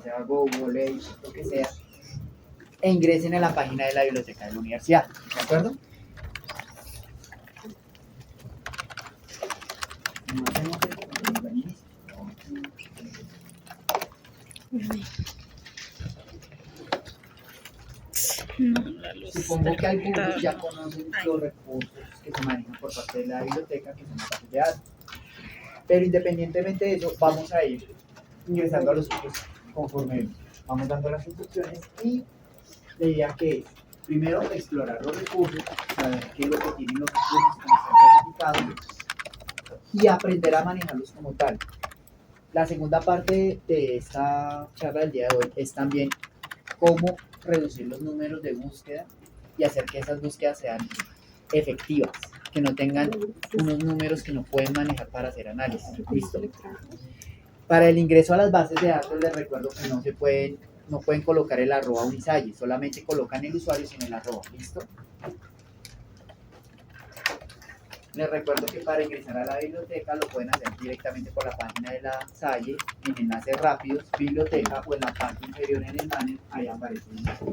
ya sea Google, Edge, lo que sea, e ingresen a la página de la biblioteca de la universidad, ¿de acuerdo? Supongo que algunos ya conocen los recursos que se manejan por parte de la biblioteca, que son las bases de datos. Pero independientemente de eso, vamos a ir ingresando a los sitios conforme vamos dando las instrucciones, y la idea que es, primero, explorar los recursos, saber qué es lo que tienen los recursos, cómo están clasificados, y aprender a manejarlos como tal. La segunda parte de esta charla del día de hoy es también cómo reducir los números de búsqueda y hacer que esas búsquedas sean efectivas, que no tengan unos números que no pueden manejar para hacer análisis. ¿Listo? Para el ingreso a las bases de datos les recuerdo que no pueden colocar el arroba Unisalle, solamente colocan el usuario sin el arroba. ¿Listo? Les recuerdo que para ingresar a la biblioteca lo pueden hacer directamente por la página de la Salle, en enlaces rápidos, biblioteca, o en la parte inferior en el banner, ahí aparece el enlace.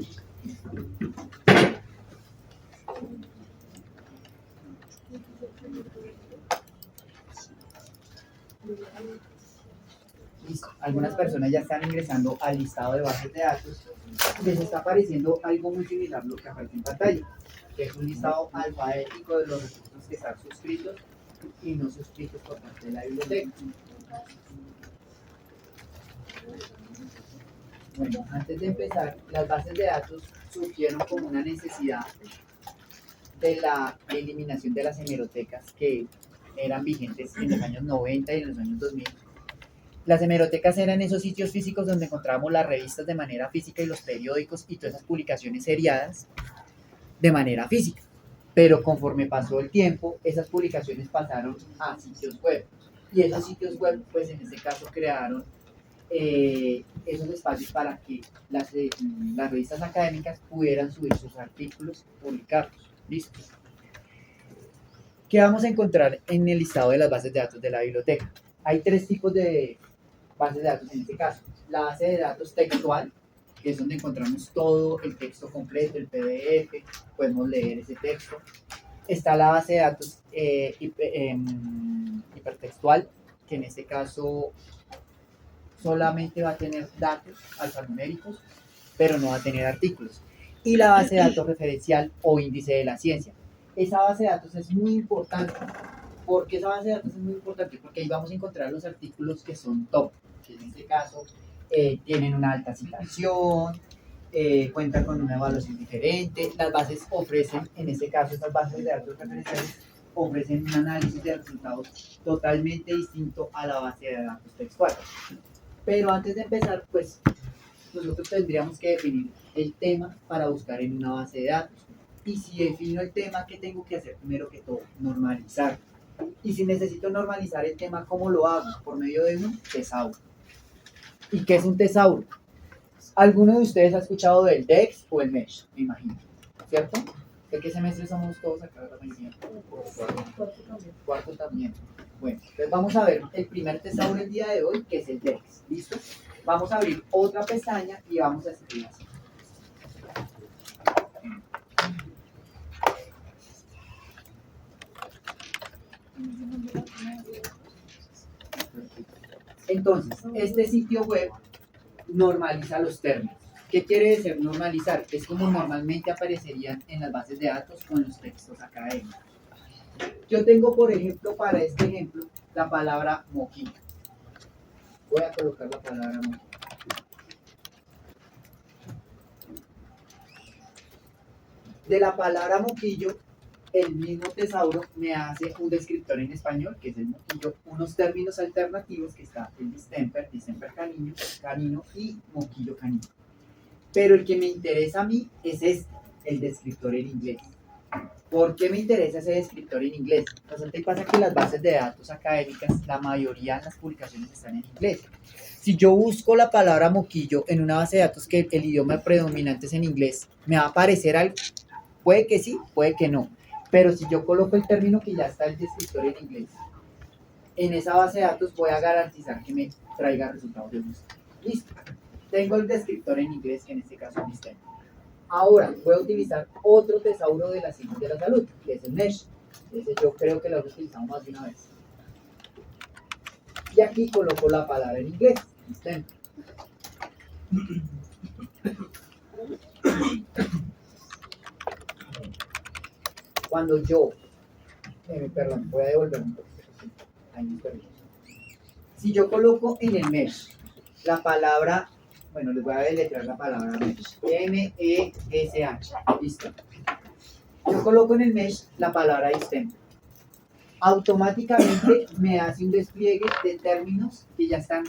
Listo. Algunas personas ya están ingresando al listado de bases de datos. Les está apareciendo algo muy similar a lo que aparece en pantalla, que es un listado alfabético de los recursos que están suscritos y no suscritos por parte de la biblioteca. Bueno, antes de empezar, las bases de datos surgieron como una necesidad de la eliminación de las hemerotecas que eran vigentes en los años 90 y en los años 2000. Las hemerotecas eran esos sitios físicos donde encontrábamos las revistas de manera física y los periódicos y todas esas publicaciones seriadas de manera física. Pero conforme pasó el tiempo, esas publicaciones pasaron a sitios web. Y esos sitios web, pues en este caso, crearon esos espacios para que las revistas académicas pudieran subir sus artículos, publicarlos. ¿Listo? ¿Qué vamos a encontrar en el listado de las bases de datos de la biblioteca? Hay tres tipos de bases de datos en este caso. La base de datos textual, que es donde encontramos todo el texto completo, el PDF, podemos leer ese texto. Está la base de datos hipertextual, que en este caso solamente va a tener datos alfanuméricos, pero no va a tener artículos. Y la base de datos referencial o índice de la ciencia. Esa base de datos es muy importante. ¿Por qué esa base de datos es muy importante? Porque ahí vamos a encontrar los artículos que son top, que en este caso tienen una alta citación, cuentan con una evaluación diferente. Las bases ofrecen, en este caso, estas bases de datos referenciales ofrecen un análisis de resultados totalmente distinto a la base de datos textual. Pero antes de empezar, pues nosotros tendríamos que definir el tema para buscar en una base de datos. Y si defino el tema, ¿qué tengo que hacer? Primero que todo, normalizar. Y si necesito normalizar el tema, ¿cómo lo hago? Por medio de un tesauro. ¿Y qué es un tesauro? ¿Alguno de ustedes ha escuchado del DEX o el MESH? Me imagino, ¿cierto? ¿De qué semestre somos todos acá? Cuarto también. Bueno, entonces vamos a ver el primer tesauro el día de hoy, que es el DEX. ¿Listo? Vamos a abrir otra pestaña y vamos a escribir así. Entonces, este sitio web normaliza los términos. ¿Qué quiere decir normalizar? Es como normalmente aparecerían en las bases de datos o en los textos académicos. Yo tengo, por ejemplo, para este ejemplo, la palabra moquillo. Voy a colocar la palabra moquillo. De la palabra moquillo, el mismo tesauro me hace un descriptor en español, que es el moquillo, unos términos alternativos, que está el distemper canino y moquillo canino. Pero el que me interesa a mí es este, el descriptor en inglés. ¿Por qué me interesa ese descriptor en inglés? Resulta y pasa que las bases de datos académicas, la mayoría de las publicaciones están en inglés. Si yo busco la palabra moquillo en una base de datos que el idioma predominante es en inglés, ¿me va a aparecer algo? Puede que sí, puede que no. Pero si yo coloco el término que ya está el descriptor en inglés, en esa base de datos voy a garantizar que me traiga resultados de búsqueda. Listo. Tengo el descriptor en inglés, que en este caso es Distemper. Ahora voy a utilizar otro tesauro de la ciencia de la salud, que es el MESH. Ese yo creo que lo he utilizado más de una vez. Y aquí coloco la palabra en inglés, Distemper. Cuando yo, perdón, voy a devolver un poquito. Ahí me perdí. Si yo coloco en el MESH la palabra, bueno, les voy a deletrear la palabra MESH, M-E-S-H, listo. Yo coloco en el MESH la palabra Distemper. Automáticamente me hace un despliegue de términos que ya están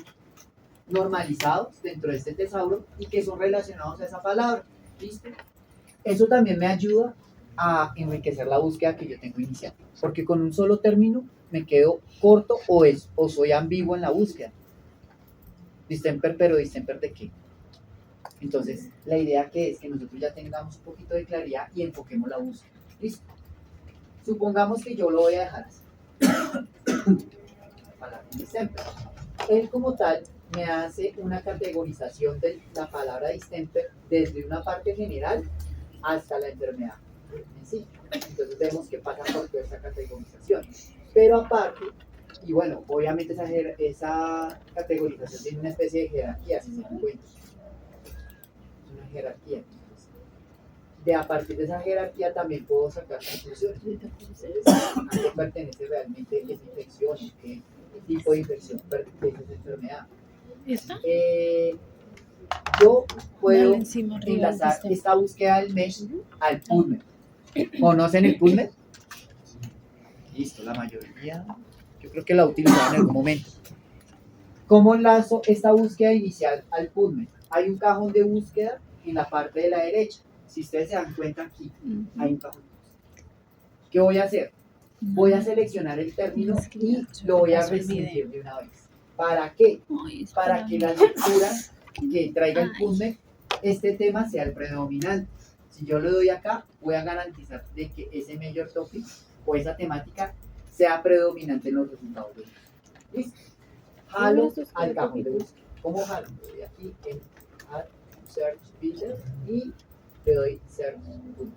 normalizados dentro de este tesauro y que son relacionados a esa palabra, ¿listo? Eso también me ayuda a enriquecer la búsqueda que yo tengo inicial, porque con un solo término me quedo corto o soy ambiguo en la búsqueda. Distemper, pero ¿distemper de qué? Entonces, la idea que es que nosotros ya tengamos un poquito de claridad y enfoquemos la búsqueda. ¿Listo? Supongamos que yo lo voy a dejar así. Palabra distemper. Él como tal me hace una categorización de la palabra distemper desde una parte general hasta la enfermedad en sí. Entonces vemos que pasa por toda esa categorización. Pero aparte, y bueno, obviamente esa categorización tiene una especie de jerarquía, si se dan cuenta. Es una jerarquía. De a partir de esa jerarquía también puedo sacar conclusiones. ¿A qué pertenece realmente esa infección? ¿Qué tipo de infección pertenece a esa enfermedad? Yo puedo enlazar esta búsqueda del MESH al PubMed. ¿Conocen el PubMed? Listo, la mayoría. Yo creo que la utilizaron en algún momento. ¿Cómo enlazo esta búsqueda inicial al PubMed? Hay un cajón de búsqueda en la parte de la derecha. Si ustedes se dan cuenta aquí, hay un cajón. ¿Qué voy a hacer? Voy a seleccionar el término y lo voy a restringir de una vez. ¿Para qué? Para que las lecturas que traiga el PubMed, este tema sea el predominante. Si yo le doy acá, voy a garantizar de que ese major topic o esa temática sea predominante en los resultados de búsqueda. ¿Listo? Jalo al cajón de búsqueda. ¿Cómo jalo? Le doy aquí en Add Search Builder y le doy Search PubMed.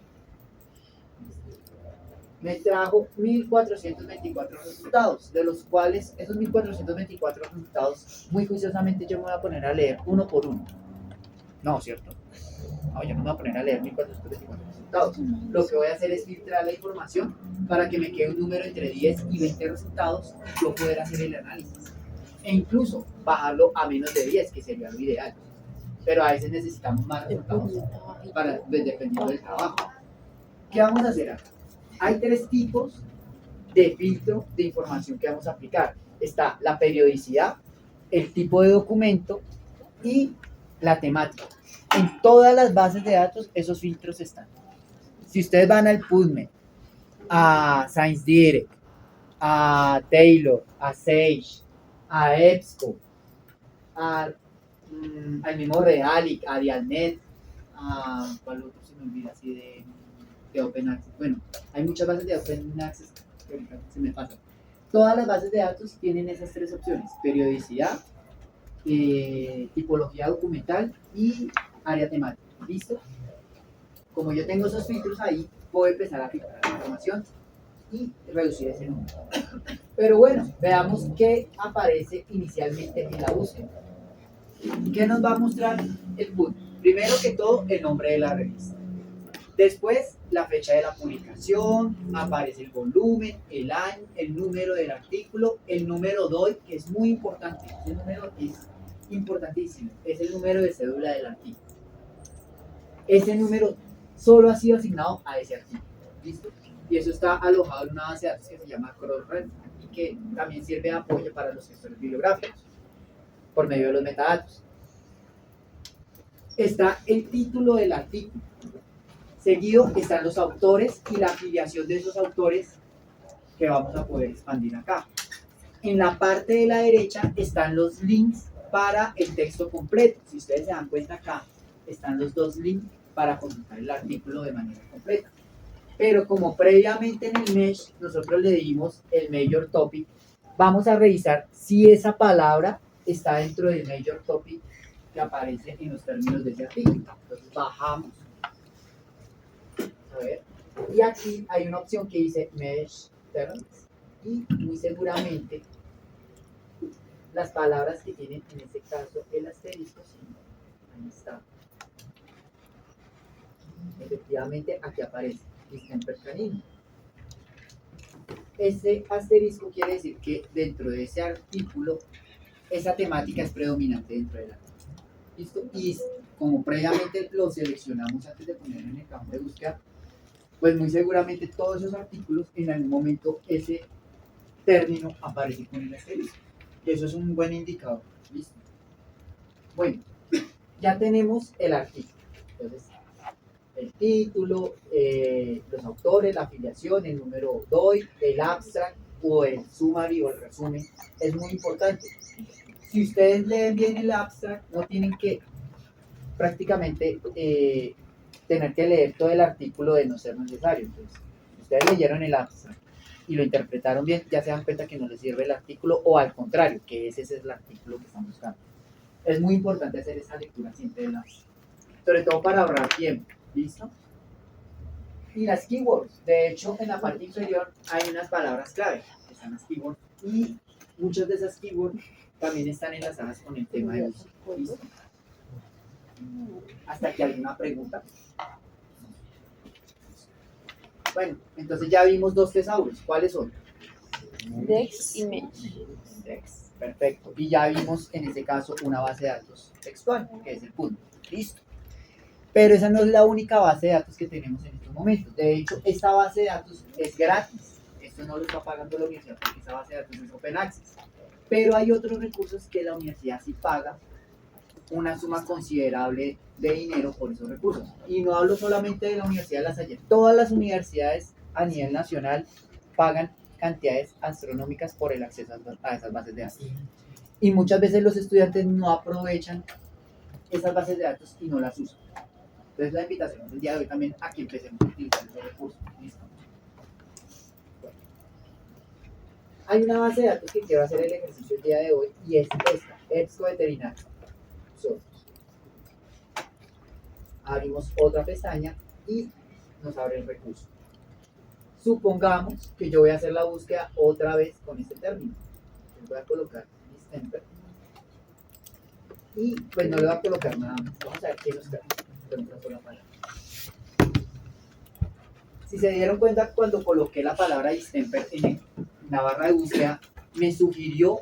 Me trajo 1424 resultados, de los cuales esos 1424 resultados, muy juiciosamente yo me voy a poner a leer uno por uno. No, ¿cierto? No, yo no me voy a poner a leer 1424 resultados. Lo que voy a hacer es filtrar la información para que me quede un número entre 10 y 20 resultados y yo poder hacer el análisis. E incluso bajarlo a menos de 10, que sería lo ideal. Pero a veces necesitamos más resultados dependiendo del trabajo. ¿Qué vamos a hacer acá? Hay tres tipos de filtro de información que vamos a aplicar. Está la periodicidad, el tipo de documento y la temática. En todas las bases de datos esos filtros están. Si ustedes van al PubMed, a ScienceDirect, a Taylor, a Sage, a EBSCO, al mismo Realic, a Dialnet, a ¿cuál otro se me olvida así de Open Access? Bueno, hay muchas bases de Open Access que ahorita se me pasan. Todas las bases de datos tienen esas tres opciones: periodicidad, tipología documental y área temática. ¿Listo? Como yo tengo esos filtros ahí, puedo empezar a filtrar la información y reducir ese número. Pero bueno, veamos qué aparece inicialmente en la búsqueda. ¿Qué nos va a mostrar el PubMed? Primero que todo, el nombre de la revista. Después, la fecha de la publicación, aparece el volumen, el año, el número del artículo, el número DOI, que es muy importante. Ese número es importantísimo, es el número de cédula del artículo. Ese número solo ha sido asignado a ese artículo. ¿Listo? Y eso está alojado en una base de datos que se llama Crossref y que también sirve de apoyo para los gestores bibliográficos por medio de los metadatos. Está el título del artículo. Seguido están los autores y la afiliación de esos autores que vamos a poder expandir acá. En la parte de la derecha están los links para el texto completo. Si ustedes se dan cuenta acá, están los dos links para consultar el artículo de manera completa. Pero como previamente en el MESH nosotros le dimos el Major Topic, vamos a revisar si esa palabra está dentro del Major Topic que aparece en los términos de ese artículo. Entonces bajamos. A ver. Y aquí hay una opción que dice Mesh Terms. Y muy seguramente las palabras que tienen en este caso el asterisco, sí, ahí está. Efectivamente, aquí aparece distemper canino. Ese asterisco quiere decir que dentro de ese artículo, esa temática es predominante dentro del artículo. ¿Listo? Y como previamente lo seleccionamos antes de ponerlo en el campo de búsqueda, pues muy seguramente todos esos artículos en algún momento ese término aparece con el asterisco. Eso es un buen indicador. ¿Listo? Bueno, ya tenemos el artículo. Entonces, el título, los autores, la afiliación, el número DOI, el abstract o el summary o el resumen. Es muy importante. Si ustedes leen bien el abstract, no tienen que prácticamente tener que leer todo el artículo de no ser necesario. Entonces, si ustedes leyeron el abstract y lo interpretaron bien, ya se dan cuenta que no les sirve el artículo o al contrario, que ese es el artículo que están buscando. Es muy importante hacer esa lectura siempre del abstract, sobre todo para ahorrar tiempo. ¿Listo? Y las keywords. De hecho, en la parte inferior hay unas palabras clave, que están las keywords, y muchas de esas keywords también están enlazadas con el tema de uso. ¿Listo? Hasta aquí alguna pregunta. Bueno, entonces ya vimos dos tesauros. ¿Cuáles son? Dex y Mesh. Dex. Perfecto. Y ya vimos en este caso una base de datos textual, que es el punto. Listo. Pero esa no es la única base de datos que tenemos en estos momentos. De hecho, esta base de datos es gratis. Esto no lo está pagando la universidad porque esa base de datos es open access. Pero hay otros recursos que la universidad sí paga una suma considerable de dinero por esos recursos. Y no hablo solamente de la Universidad de La Salle. Todas las universidades a nivel nacional pagan cantidades astronómicas por el acceso a esas bases de datos. Y muchas veces los estudiantes no aprovechan esas bases de datos y no las usan. Entonces la invitación del día de hoy también a que empecemos a utilizar esos recursos. ¿Listo? Bueno. Hay una base de datos que quiero hacer el ejercicio el día de hoy y es esta, EBSCO Veterinario. Abrimos otra pestaña y nos abre el recurso. Supongamos que yo voy a hacer la búsqueda otra vez con este término. Les voy a colocar distemper y pues no le voy a colocar nada más. Vamos a ver qué nos trae con otra sola palabra. Si se dieron cuenta, cuando coloqué la palabra distemper en la barra de búsqueda, me sugirió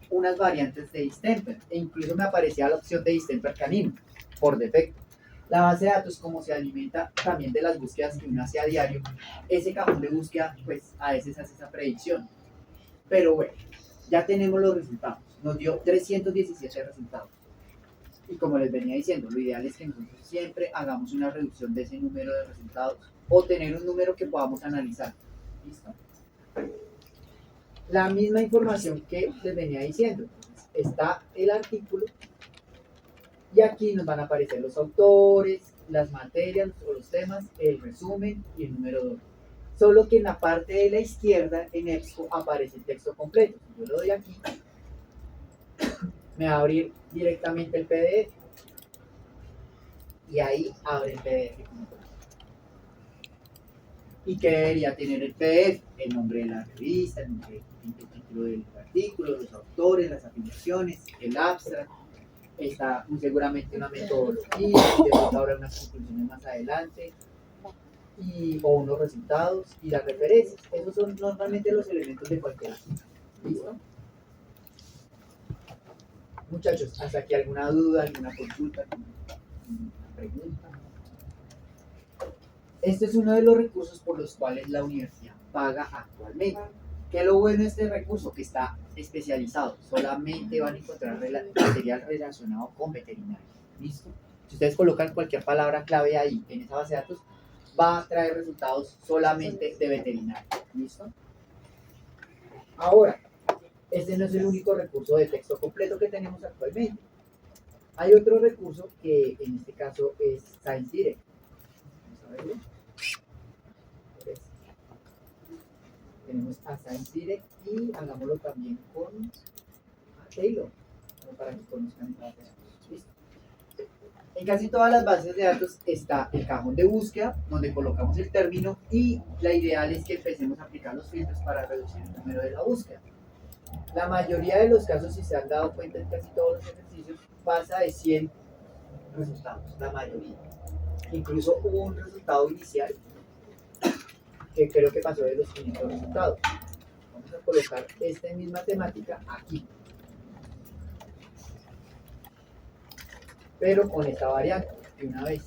unas variantes de distemper e incluso me aparecía la opción de distemper canino por defecto. La base de datos, como se alimenta también de las búsquedas que uno hace a diario, ese cajón de búsqueda pues a veces hace esa predicción. Pero bueno, ya tenemos los resultados. Nos dio 317 resultados. Y como les venía diciendo, lo ideal es que nosotros siempre hagamos una reducción de ese número de resultados o tener un número que podamos analizar. ¿Listo? La misma información que les venía diciendo. Está el artículo y aquí nos van a aparecer los autores, las materias o los temas, el resumen y el número 2. Solo que en la parte de la izquierda en EBSCO aparece el texto completo. Yo lo doy aquí, me va a abrir directamente el PDF y ahí abre el PDF. ¿Y qué debería tener el PDF? El nombre de la revista, el título del artículo, los autores, las afiliaciones, el abstract. Está muy seguramente una metodología, después habrá unas conclusiones más adelante, o unos resultados y las referencias. Esos son normalmente los elementos de cualquier artículo. ¿Listo? Muchachos, ¿hasta aquí alguna duda, alguna consulta, alguna pregunta? Este es uno de los recursos por los cuales la universidad paga actualmente. ¿Qué es lo bueno de este recurso? Que está especializado. Solamente van a encontrar material relacionado con veterinaria. ¿Listo? Si ustedes colocan cualquier palabra clave ahí en esa base de datos, va a traer resultados solamente de veterinaria. ¿Listo? Ahora, este no es el único recurso de texto completo que tenemos actualmente. Hay otro recurso que en este caso es Science Direct. Vamos a verlo. Tenemos a Science Direct y hagámoslo también con Taylor, para que conozcan esta base de datos. ¿Listo? En casi todas las bases de datos está el cajón de búsqueda, donde colocamos el término y la ideal es que empecemos a aplicar los filtros para reducir el número de la búsqueda. La mayoría de los casos, si se han dado cuenta en casi todos los ejercicios, pasa de 100 resultados, la mayoría. Incluso hubo un resultado inicial que creo que pasó de los 500 resultados. Vamos a colocar esta misma temática aquí, pero con esta variante de una vez.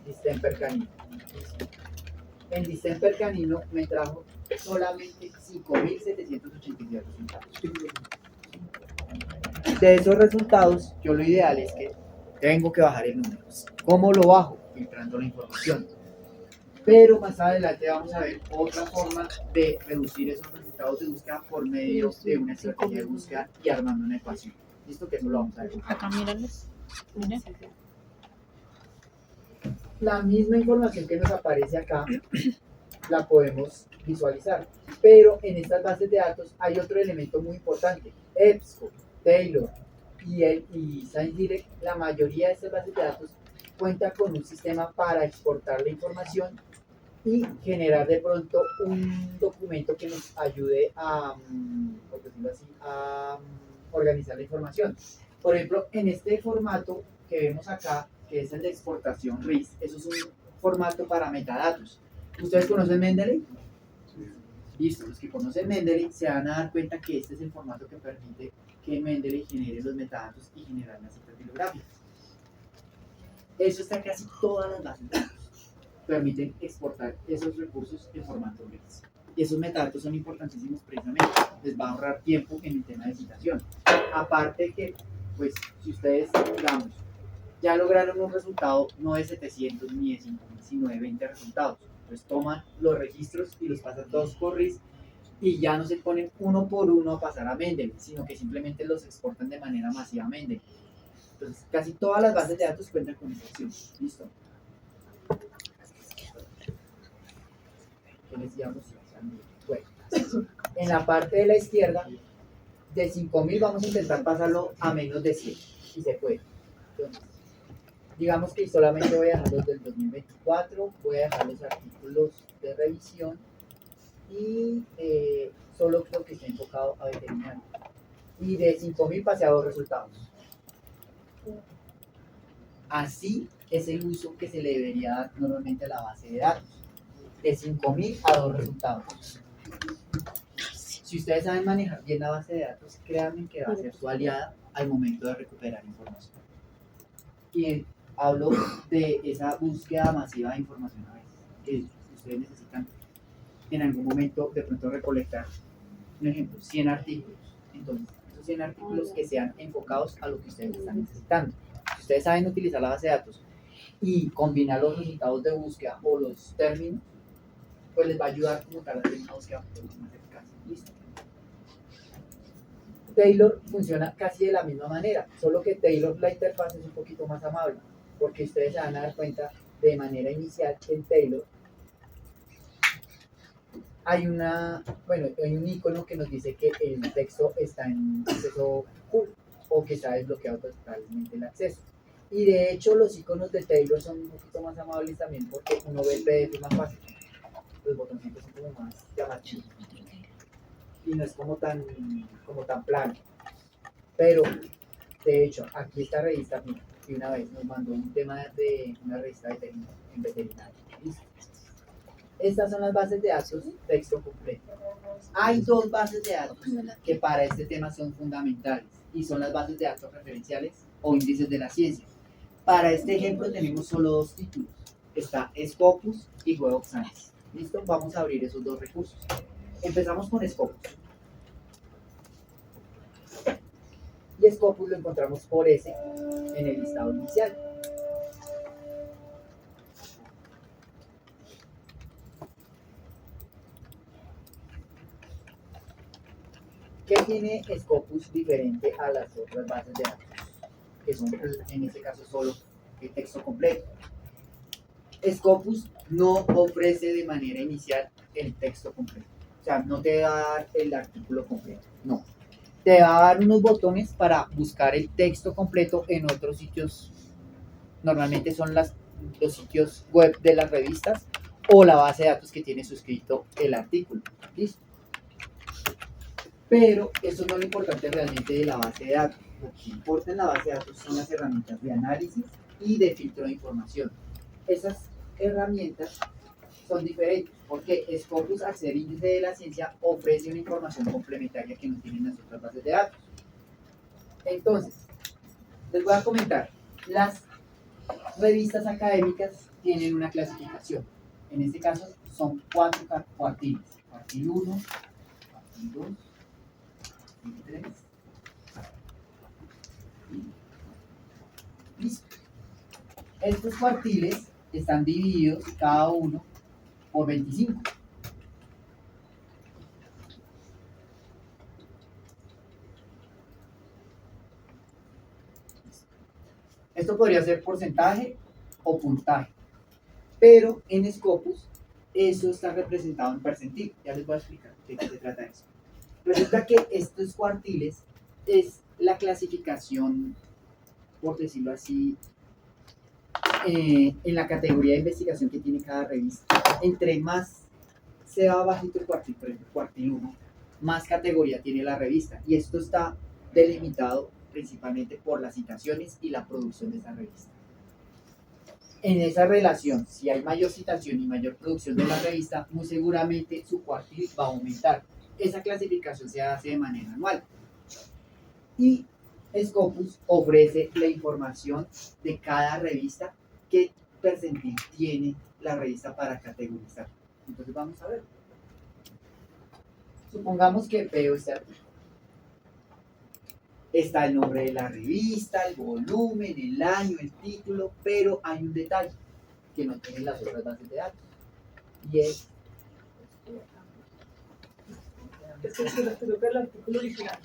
Distemper canino. En distemper canino me trajo solamente 5.782 resultados. De esos resultados, yo lo ideal es que tengo que bajar el número. ¿Cómo lo bajo? Filtrando la información. Pero más adelante vamos a ver otra forma de reducir esos resultados de búsqueda por medio de una estrategia de búsqueda y armando una ecuación. ¿Listo? Que eso lo vamos a ver. Acá, míralos. Miren. La misma información que nos aparece acá la podemos visualizar, pero en estas bases de datos hay otro elemento muy importante. EBSCO, Taylor y ScienceDirect, la mayoría de estas bases de datos cuenta con un sistema para exportar la información y generar de pronto un documento que nos ayude a, por decirlo así, a organizar la información. Por ejemplo, en este formato que vemos acá, que es el de exportación RIS, eso es un formato para metadatos. ¿Ustedes conocen Mendeley? Listo, los que conocen Mendeley se van a dar cuenta que este es el formato que permite que Mendeley genere los metadatos y generar las citas bibliográficas. Eso está en casi todas las bases de datos. Permiten exportar esos recursos en formato RIS. Y esos metadatos son importantísimos precisamente, les va a ahorrar tiempo en el tema de citación. Aparte que, pues, si ustedes, digamos, ya lograron un resultado no de 700 ni de 5000, sino de 20 resultados. Entonces toman los registros y los pasan todos por RIS y ya no se ponen uno por uno a pasar a Mendeley, sino que simplemente los exportan de manera masiva a Mendeley. Entonces casi todas las bases de datos cuentan con esa opción. ¿Listo? ¿Qué decíamos? Bueno, en la parte de la izquierda, de 5000 vamos a intentar pasarlo a menos de 100 y se puede. Entonces, digamos que solamente voy a dejar los del 2024, voy a dejar los artículos de revisión y solo creo que está enfocado a veterinario. Y de 5000 pasé a 2 resultados. Así es el uso que se le debería dar normalmente a la base de datos. De 5000 a 2 resultados. Si ustedes saben manejar bien la base de datos, créanme que va a ser su aliada al momento de recuperar información. Y hablo de esa búsqueda masiva de información a veces, que ustedes necesitan en algún momento de pronto recolectar, un ejemplo, 100 artículos. Entonces, esos 100 artículos que sean enfocados a lo que ustedes están necesitando. Si ustedes saben utilizar la base de datos y combinar los resultados de búsqueda o los términos, pues les va a ayudar como tal a hacer una búsqueda mucho más eficaz. ¿Listo? Taylor funciona casi de la misma manera, solo que Taylor la interfaz es un poquito más amable, porque ustedes se van a dar cuenta de manera inicial que en Taylor hay hay un icono que nos dice que el texto está en acceso full o que está desbloqueado totalmente el acceso. Y de hecho los iconos de Taylor son un poquito más amables también porque uno ve el PDF más fácil. Los botoncitos son como más llamativos y no es como tan plano. Pero de hecho aquí esta revista de una vez nos mandó un tema de una revista en veterinario. ¿Listo? Estas son las bases de datos texto completo. Hay 2 bases de datos que para este tema son fundamentales y son las bases de datos referenciales o índices de la ciencia. Para este ejemplo tenemos solo 2 títulos. Está Scopus y Web of Science. ¿Listo? Vamos a abrir esos 2 recursos. Empezamos con Scopus. Y Scopus lo encontramos por S en el listado inicial. ¿Qué tiene Scopus diferente a las otras bases de datos? Que son, en este caso, solo el texto completo. Scopus no ofrece de manera inicial el texto completo. O sea, no te va a dar el artículo completo. No. te va a dar unos botones para buscar el texto completo en otros sitios. Normalmente son los sitios web de las revistas o la base de datos que tiene suscrito el artículo. ¿Listo? Pero eso no es lo importante realmente de la base de datos. Lo que importa en la base de datos son las herramientas de análisis y de filtro de información. Esas herramientas son diferentes porque Scopus, al ser índice de la ciencia, ofrece una información complementaria que no tienen las otras bases de datos. Entonces, les voy a comentar, las revistas académicas tienen una clasificación. En este caso son 4 cuartiles. Cuartil 1, cuartil 2, cuartil 3. Listo. Estos cuartiles están divididos cada uno por 25. Esto podría ser porcentaje o puntaje, pero en Scopus eso está representado en percentil. Ya les voy a explicar de qué se trata eso. Resulta que estos cuartiles es la clasificación, por decirlo así, en la categoría de investigación que tiene cada revista. Entre más se va bajito el cuartil, por ejemplo, cuartil 1, más categoría tiene la revista. Y esto está delimitado principalmente por las citaciones y la producción de esa revista. En esa relación, si hay mayor citación y mayor producción de la revista, muy seguramente su cuartil va a aumentar. Esa clasificación se hace de manera anual. Y Scopus ofrece la información de cada revista, qué percentil tiene la revista para categorizar. Entonces vamos a ver. Supongamos que veo este artículo. Está el nombre de la revista, el volumen, el año, el título, pero hay un detalle que no tienen las otras bases de datos. Y es... Es que creo que el artículo original.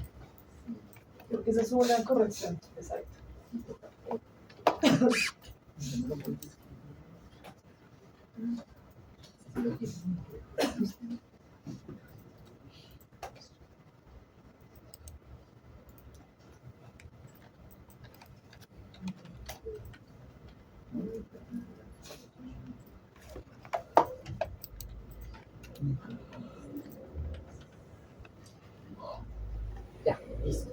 Porque esa es una corrección. Exacto. Ya, listo.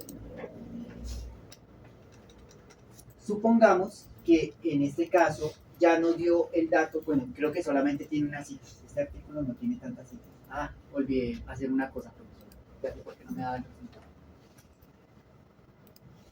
Supongamos que en este caso ya nos dio el dato, bueno, creo que solamente tiene una cita. Este artículo no tiene tantas citas. Ah, olvidé hacer una cosa, profesor. Ya sé por qué no me da el resultado.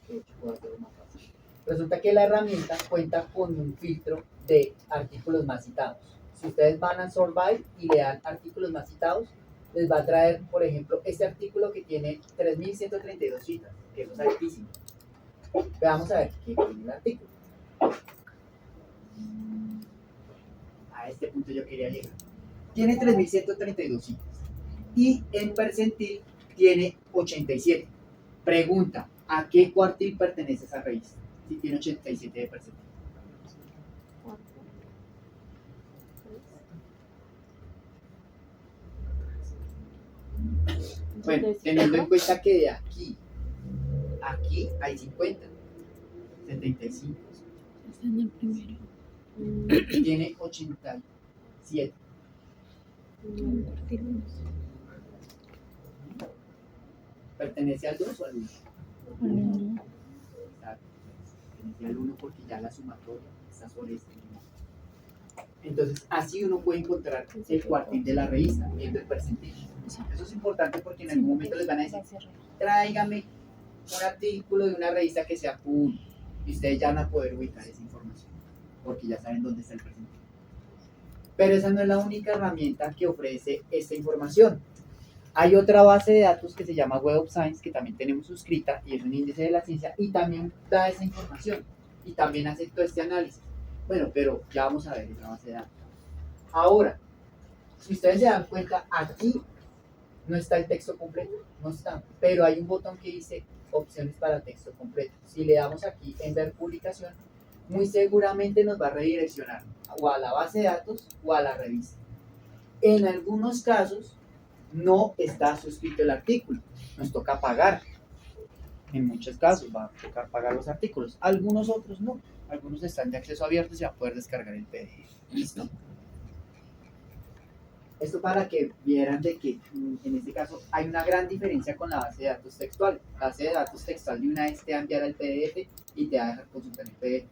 De hecho, puedo hacerlo más fácil. Resulta que la herramienta cuenta con un filtro de artículos más citados. Si ustedes van a Survey y le dan artículos más citados, les va a traer, por ejemplo, este artículo que tiene 3.132 citas, que eso es altísimo. Veamos a ver qué tiene el artículo. A este punto yo quería llegar. Tiene 3.132 citas y en percentil tiene 87. Pregunta, ¿a qué cuartil pertenece esa revista? Si tiene 87 de percentil. Bueno, teniendo en cuenta que de aquí hay 50, 75. Está en el primero. Tiene 87. ¿Pertenece al 2 o al 1? Pertenece al 1 porque ya la sumatoria está sobre este número. Entonces, así uno puede encontrar el cuartil de la revista, viendo el percentil. Eso es importante porque en algún momento les van a decir, tráigame un artículo de una revista que sea cool. Y ustedes ya van a poder ubicar esa información, porque ya saben dónde está el percentil. Pero esa no es la única herramienta que ofrece esta información. Hay otra base de datos que se llama Web of Science, que también tenemos suscrita, y es un índice de la ciencia, y también da esa información, y también hace todo este análisis. Bueno, pero ya vamos a ver esa base de datos. Ahora, si ustedes se dan cuenta, aquí no está el texto completo, no está, pero hay un botón que dice opciones para texto completo. Si le damos aquí en ver publicación, muy seguramente nos va a redireccionar o a la base de datos o a la revista. En algunos casos no está suscrito el artículo, nos toca pagar. En muchos casos va a tocar pagar los artículos, algunos otros no, algunos están de acceso abierto y se va a poder descargar el PDF. ¿Listo? Esto para que vieran de que en este caso hay una gran diferencia con la base de datos textual. La base de datos textual de una vez te va a enviar el PDF y te va a dejar consultar el PDF.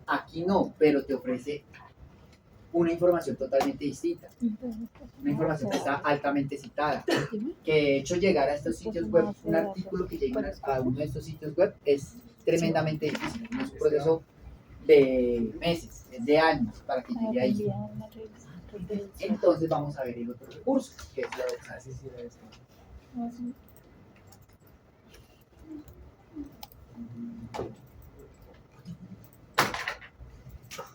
Aquí no, pero te ofrece una información totalmente distinta, una información que está altamente citada, que de hecho llegar a estos sitios web, un artículo que llegue a uno de estos sitios web es tremendamente difícil, no es un proceso de meses, es de años para que llegue ahí. Entonces vamos a ver el otro recurso, que es la website.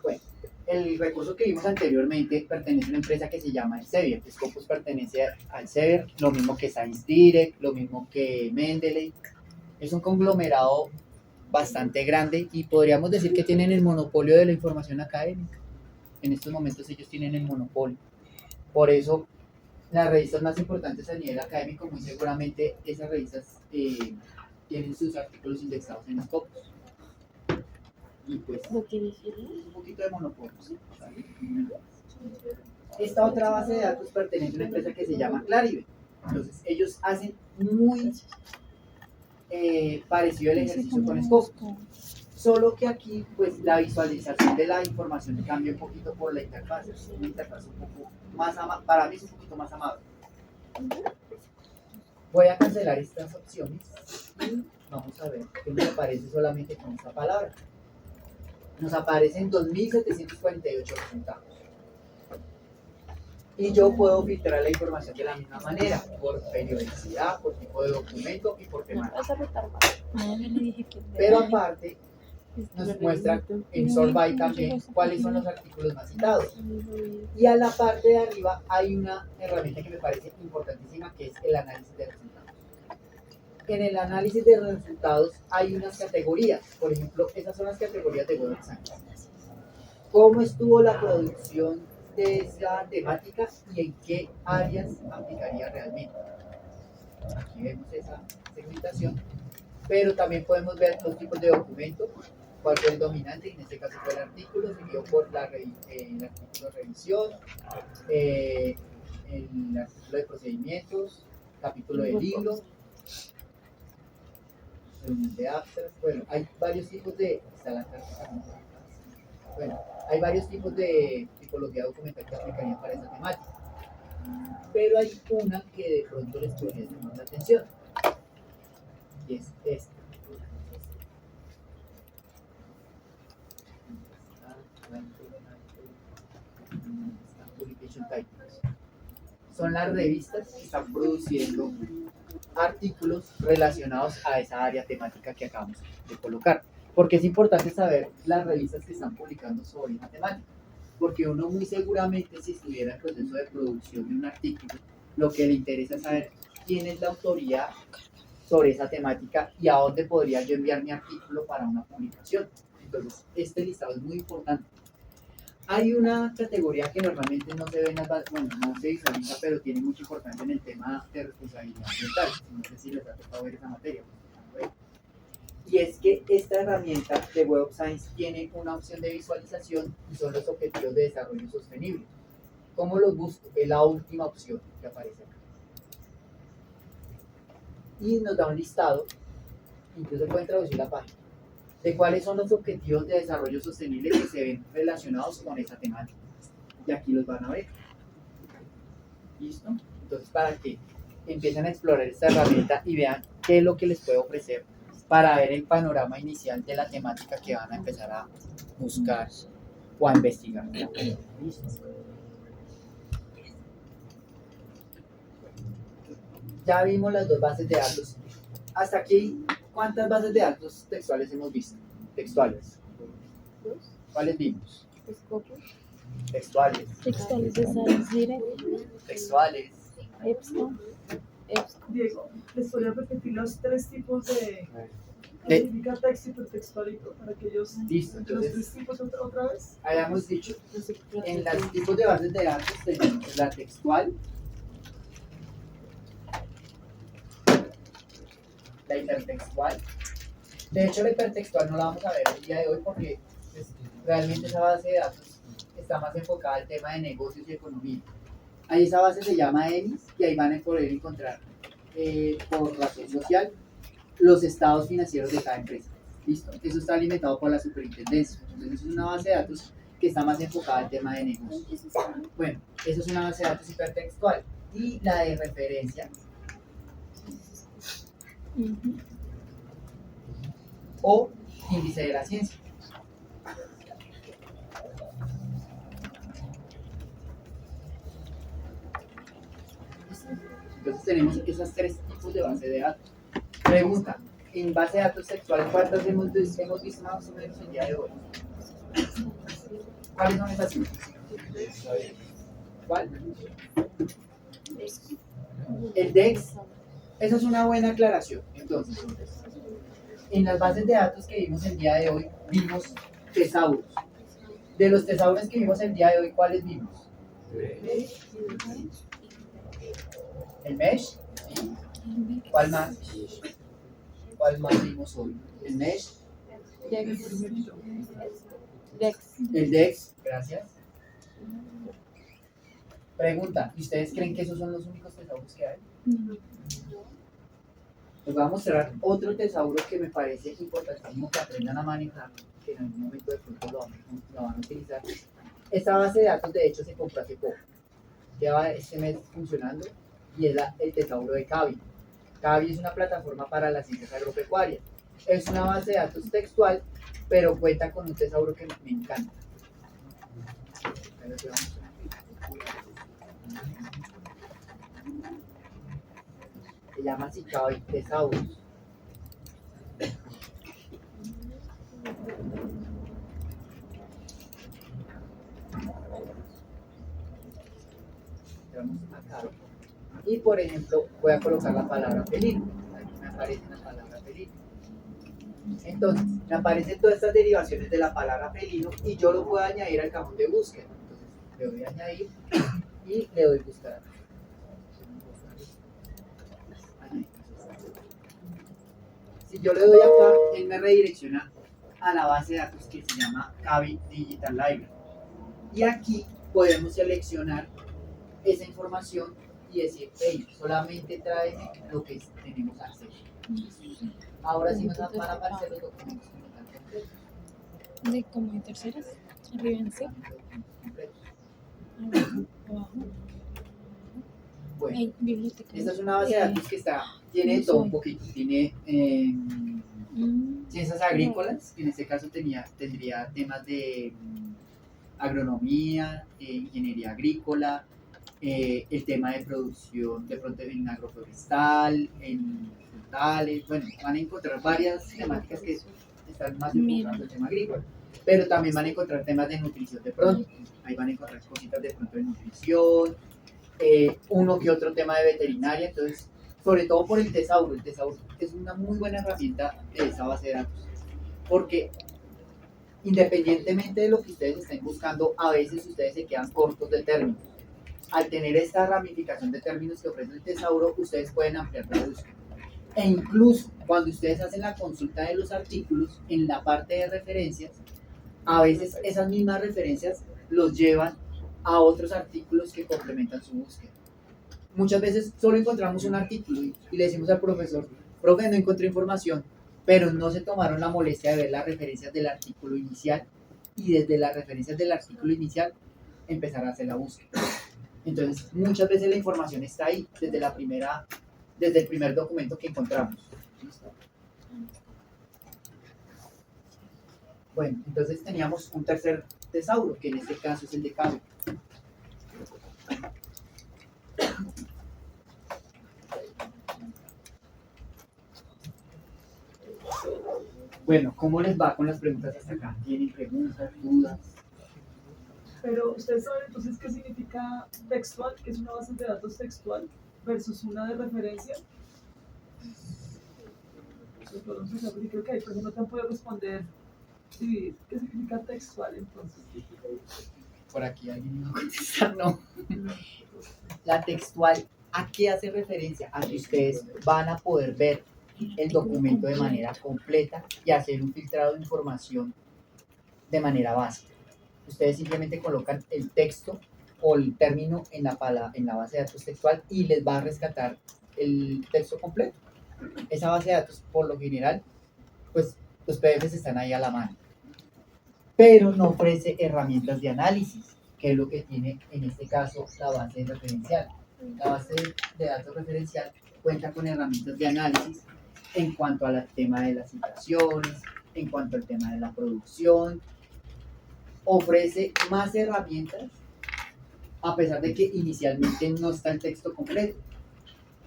Bueno, el recurso que vimos anteriormente pertenece a una empresa que se llama Elsevier. Scopus pertenece a Elsevier, lo mismo que Science Direct, lo mismo que Mendeley. Es un conglomerado bastante grande y podríamos decir que tienen el monopolio de la información académica. En estos momentos ellos tienen el monopolio. Por eso, las revistas más importantes a nivel académico, muy seguramente esas revistas tienen sus artículos indexados en Scopus. Y pues, un poquito de monopolio, ¿sí? Esta otra base de datos pertenece a una empresa que se llama Clarivate. Entonces, ellos hacen muy parecido el ejercicio con Scopus. Solo que aquí, pues, la visualización de la información cambia un poquito por la interfaz. Es una interfaz un poco más amable, para mí es un poquito más amable. Voy a cancelar estas opciones y vamos a ver qué nos aparece solamente con esta palabra. Nos aparecen 2.748 resultados. Y yo puedo filtrar la información de la misma manera, por periodicidad, por tipo de documento y por temática. Pero aparte, nos muestra en Sorbay también cuáles son los artículos más citados. Y a la parte de arriba hay una herramienta que me parece importantísima, que es el análisis de resultados. En el análisis de resultados hay unas categorías, por ejemplo, esas son las categorías de Web of Science. ¿Cómo estuvo la producción de esa temática y en qué áreas aplicaría realmente? Aquí vemos esa segmentación, pero también podemos ver los tipos de documentos, cuál fue el dominante, en este caso fue el artículo, seguido por el artículo de revisión, el artículo de procedimientos, capítulo del libro, reunión de abstract. Bueno, hay varios tipos de, hay varios tipos de tipología documental que aplicarían para esa temática, pero hay una que de pronto les podría llamar la atención, y es esta. Publication titles. Son las revistas que están produciendo artículos relacionados a esa área temática que acabamos de colocar. Porque es importante saber las revistas que están publicando sobre esa temática. Porque uno muy seguramente, si estuviera en proceso de producción de un artículo, lo que le interesa es saber quién es la autoría sobre esa temática y a dónde podría yo enviar mi artículo para una publicación. Entonces, este listado es muy importante. Hay una categoría que normalmente no se ve en las bases, bueno, no se visualiza, pero tiene mucha importancia en el tema de responsabilidad ambiental. No sé si les ha tocado ver esa materia. Y es que esta herramienta de Web of Science tiene una opción de visualización y son los objetivos de desarrollo sostenible. ¿Cómo los busco? Es la última opción que aparece acá. Y nos da un listado, incluso pueden traducir la página, de cuáles son los objetivos de desarrollo sostenible que se ven relacionados con esa temática. Y aquí los van a ver. ¿Listo? Entonces, para que empiecen a explorar esta herramienta y vean qué es lo que les puede ofrecer para ver el panorama inicial de la temática que van a empezar a buscar o a investigar. ¿Listo? Ya vimos las dos bases de datos. Hasta aquí, ¿cuántas bases de datos textuales hemos visto? Textuales. ¿Cuáles vimos? Textuales. Textuales de Science Direct. Textuales. EBSCO. Diego, les podría repetir los tres tipos de significa texto y pretextual para que ellos. Listo, Los entonces, tres tipos otra vez. habíamos dicho, en los tipos de bases de datos tenemos la textual, la hipertextual De hecho, la hipertextual no la vamos a ver el día de hoy porque pues, realmente esa base de datos está más enfocada al tema de negocios y economía. Ahí esa base se llama ENIS y ahí van a poder encontrar por razón social los estados financieros de cada empresa. ¿Listo? Eso está alimentado por la superintendencia. Entonces, es una base de datos que está más enfocada al tema de negocios. Bueno, eso es una base de datos hipertextual. Y la de referencia o índice de la ciencia. Entonces tenemos esos tres tipos de base de datos. Pregunta, en base de datos textual, ¿cuántas hemos visto más o menos el día de hoy? ¿Cuáles son esas cifras? ¿Cuál? El DEX. Esa es una buena aclaración. Entonces, en las bases de datos que vimos el día de hoy, vimos tesauros. De los tesauros que vimos el día de hoy, ¿cuáles vimos? El mesh. ¿Sí? ¿Cuál más? ¿Cuál más vimos hoy? El mesh. El DEX. Gracias. Pregunta, ¿y ustedes creen que esos son los únicos tesauros que hay? Les voy a mostrar otro tesauro que me parece importantísimo que aprendan a manejar, que en algún momento de pronto lo van a utilizar. Esta base de datos de hecho se compró hace poco. Lleva este mes funcionando y es el tesauro de Cavi. Cavi es una plataforma para las ciencias agropecuarias. Es una base de datos textual, pero cuenta con un tesauro que me encanta. Se llama Cavi Tesauros. Acá. Y por ejemplo, voy a colocar la palabra felino. Aquí me aparece la palabra felino. Entonces, me aparecen todas estas derivaciones de la palabra felino y yo lo puedo añadir al cajón de búsqueda. Entonces, le doy a añadir y le doy buscar. Si yo le doy acá, él me redirecciona a la base de datos que se llama Cavi Digital Library. Y aquí podemos seleccionar esa información y decir, hey, solamente tráeme lo que tenemos acceso. Ahora sí nos van a aparecer los documentos completos. ¿De como en terceras? Arriba en C. Abajo. Bueno, Hay biblioteca. esta es una base de datos que tiene de todo un poquito. Tiene ciencias agrícolas, que en este caso tendría temas de agronomía, ingeniería agrícola, el tema de producción de pronto en agroforestal, en frutales. Bueno, van a encontrar varias temáticas que están más enfocadas en el tema agrícola, pero también van a encontrar temas de nutrición de pronto. Ahí van a encontrar cositas de pronto de nutrición, uno que otro tema de veterinaria. Entonces, sobre todo por el tesauro. El tesauro es una muy buena herramienta de esa base de datos, porque independientemente de lo que ustedes estén buscando, a veces ustedes se quedan cortos de términos. Al tener esta ramificación de términos que ofrece el tesauro, ustedes pueden ampliar la búsqueda. E incluso cuando ustedes hacen la consulta de los artículos, en la parte de referencias, a veces esas mismas referencias los llevan a otros artículos que complementan su búsqueda. Muchas veces solo encontramos un artículo y le decimos al profesor, profe, no encontré información, pero no se tomaron la molestia de ver las referencias del artículo inicial y desde las referencias del artículo inicial empezar a hacer la búsqueda. Entonces, muchas veces la información está ahí desde el primer documento que encontramos. ¿Listo? Bueno, entonces teníamos un tercer tesauro, que en este caso es el de Cavi. Bueno, ¿cómo les va con las preguntas hasta acá? ¿Tienen preguntas, dudas? Pero ustedes saben entonces qué significa textual, que es una base de datos textual, versus una de referencia. Porque creo que hay personas no te han podido responder sí, qué significa textual entonces. Por aquí alguien me va a contestar, no. La textual, ¿a qué hace referencia? A que ustedes van a poder ver el documento de manera completa y hacer un filtrado de información de manera básica. Ustedes simplemente colocan el texto o el término en la base de datos textual y les va a rescatar el texto completo. Esa base de datos, por lo general, pues los PDFs están ahí a la mano, pero no ofrece herramientas de análisis, que es lo que tiene en este caso la base referencial. La base de datos referencial cuenta con herramientas de análisis en cuanto al tema de las citaciones, en cuanto al tema de la producción. Ofrece más herramientas, a pesar de que inicialmente no está el texto completo.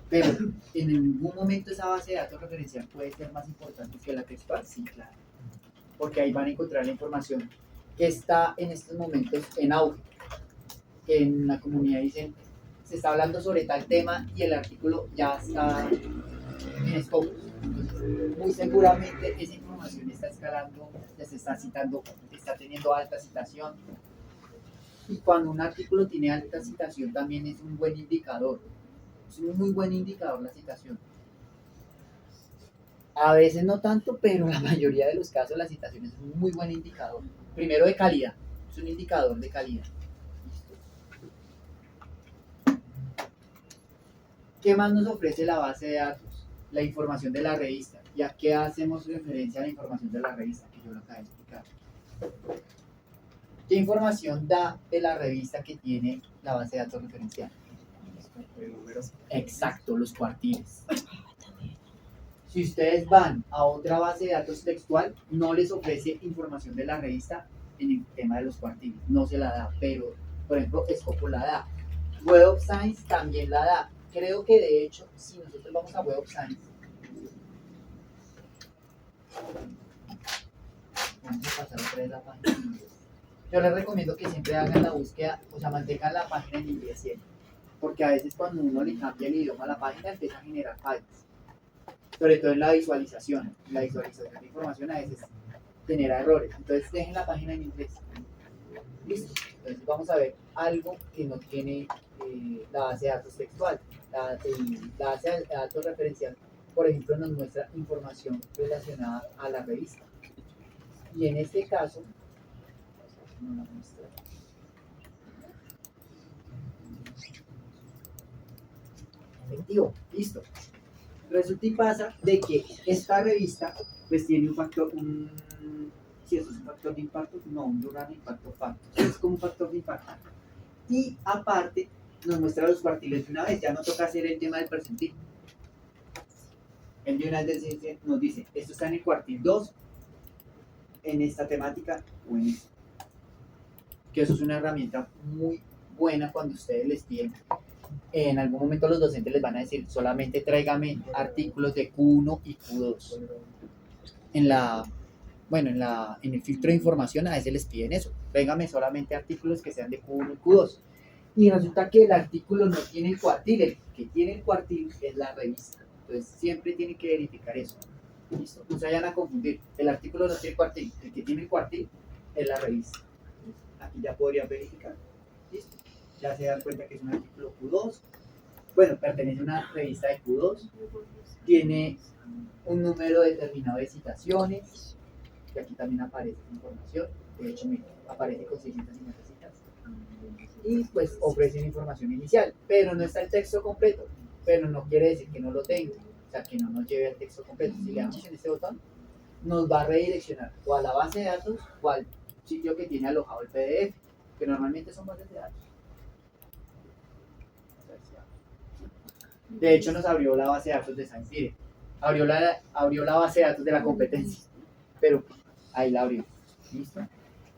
Pero en ningún momento esa base de datos referencial puede ser más importante que la textual, sí, claro. Porque ahí van a encontrar la información que está en estos momentos en auge. Que en la comunidad dicen, se está hablando sobre tal tema y el artículo ya está en Scopus. Entonces, muy seguramente esa información está escalando, se está citando, está teniendo alta citación. Y cuando un artículo tiene alta citación también es un buen indicador. Es un muy buen indicador la citación. A veces no tanto, pero la mayoría de los casos la citación es un muy buen indicador. Primero de calidad, es un indicador de calidad. ¿Qué más nos ofrece la base de datos? La información de la revista. ¿Y a qué hacemos referencia a la información de la revista? Que yo lo acabo de explicar. ¿Qué información da de la revista que tiene la base de datos referencial? Exacto, los cuartiles. Si ustedes van a otra base de datos textual, no les ofrece información de la revista en el tema de los cuartiles. No se la da, pero, por ejemplo, Scopus la da. Web of Science también la da. Creo que, de hecho, si nosotros vamos a Web of Science, vamos a pasar otra vez la página en inglés. Yo les recomiendo que siempre hagan la búsqueda, o sea, mantengan la página en inglés siempre. Porque a veces cuando uno le cambia el idioma a la página, empieza a generar fallas. Sobre todo en la visualización. La visualización de información a veces genera errores. Entonces dejen la página en inglés. Listo. Entonces vamos a ver algo que no tiene la base de datos textual. La base de datos referencial, por ejemplo, nos muestra información relacionada a la revista. Y en este caso, no la muestra. Efectivo, listo. Resulta y pasa de que esta revista pues tiene un factor, si eso es un factor de impacto, no, un lugar de impacto factor, es como un factor de impacto. Y aparte nos muestra los cuartiles de una vez, ya no toca hacer el tema del percentil. El de una vez nos dice, esto está en el cuartil 2, en esta temática o en esta. Que eso es una herramienta muy buena cuando ustedes les piden. En algún momento los docentes les van a decir, solamente tráigame artículos de Q1 y Q2. En el filtro de información a veces les piden eso. Tráigame solamente artículos que sean de Q1 y Q2. Y resulta que el artículo no tiene el cuartil. El que tiene el cuartil es la revista. Entonces siempre tienen que verificar eso. ¿Listo? No se vayan a confundir. El artículo no tiene cuartil. El que tiene el cuartil es la revista. Aquí ya podrían verificar. ¿Listo? Ya se dan cuenta que es un artículo Q2, bueno, pertenece a una revista de Q2, tiene un número determinado de citaciones, y aquí también aparece información, de hecho, mira, aparece con 650 citas, y pues ofrecen información inicial, pero no está el texto completo, pero no quiere decir que no lo tenga, o sea, que no nos lleve al texto completo. Si le damos en este botón, nos va a redireccionar o a la base de datos o al sitio que tiene alojado el PDF, que normalmente son bases de datos. De hecho, nos abrió la base de datos de ScienceDirect. Abrió la base de datos de la competencia. Pero ahí la abrió. ¿Listo?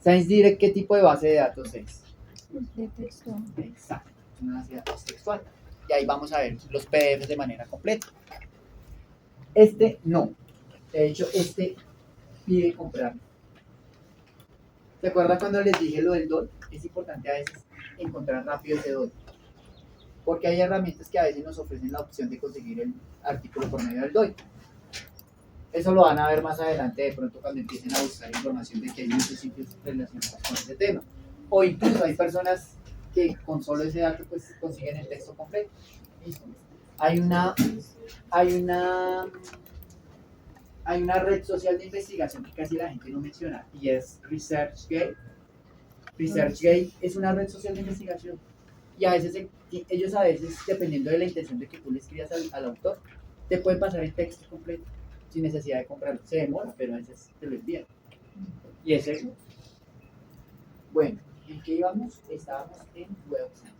ScienceDirect, ¿qué tipo de base de datos es? De texto. Exacto. Es una base de datos textual. Y ahí vamos a ver los PDFs de manera completa. Este no. De hecho, este pide comprar. ¿Se acuerdan cuando les dije lo del DOL? Es importante a veces encontrar rápido ese DOL. Porque hay herramientas que a veces nos ofrecen la opción de conseguir el artículo por medio del DOI. Eso lo van a ver más adelante, de pronto cuando empiecen a buscar información de que hay muchos sitios relacionados con ese tema. O incluso hay personas que con solo ese dato pues consiguen el texto completo. ¿Listo? Hay una hay una red social de investigación que casi la gente no menciona y es ResearchGate. ResearchGate es una red social de investigación y a veces ellos a veces, dependiendo de la intención de que tú le escribas al autor, te pueden pasar el texto completo sin necesidad de comprarlo. Se demora, pero a veces te lo envían. Y es eso. Bueno, ¿en qué íbamos? Estábamos en Web of Science.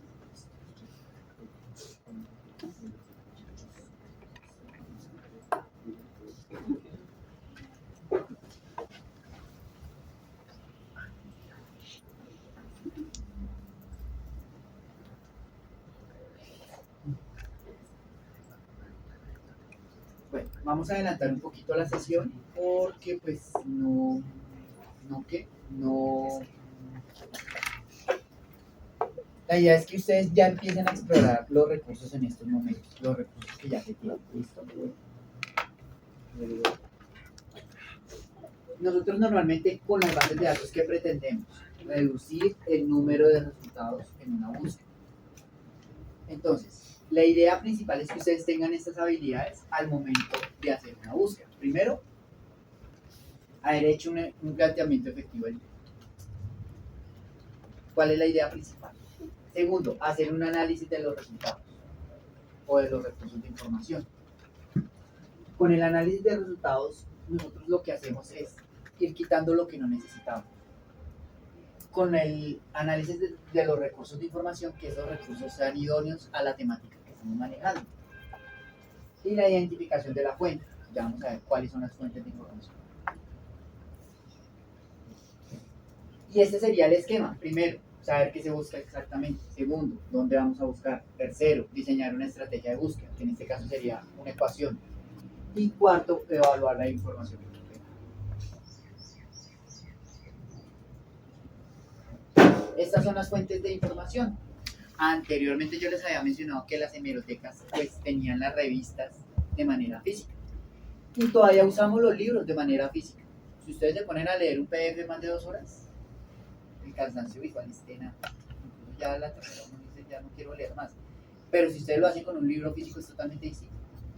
Bueno, vamos a adelantar un poquito la sesión porque pues no, la idea es que ustedes ya empiecen a explorar los recursos en estos momentos, los recursos que ya se tienen. ¿Listo? Nosotros normalmente con las bases de datos, ¿qué pretendemos? Reducir el número de resultados en una búsqueda. Entonces, la idea principal es que ustedes tengan estas habilidades al momento de hacer una búsqueda. Primero, haber hecho un planteamiento efectivo. ¿Cuál es la idea principal? Segundo, hacer un análisis de los resultados o de los recursos de información. Con el análisis de resultados, nosotros lo que hacemos es ir quitando lo que no necesitamos. Con el análisis de los recursos de información, que esos recursos sean idóneos a la temática que estamos manejando. Y la identificación de la fuente. Ya vamos a ver cuáles son las fuentes de información. Y este sería el esquema. Primero, saber qué se busca exactamente. Segundo, dónde vamos a buscar. Tercero, diseñar una estrategia de búsqueda, que en este caso sería una ecuación. Y cuarto, evaluar la información. Estas son las fuentes de información. Anteriormente yo les había mencionado que las hemerotecas pues tenían las revistas de manera física. Y todavía usamos los libros de manera física. Si ustedes se ponen a leer un PDF más de 2 horas, el cansancio visual es tenaz. Ya la tercera uno dice, ya no quiero leer más. Pero si ustedes lo hacen con un libro físico es totalmente distinto.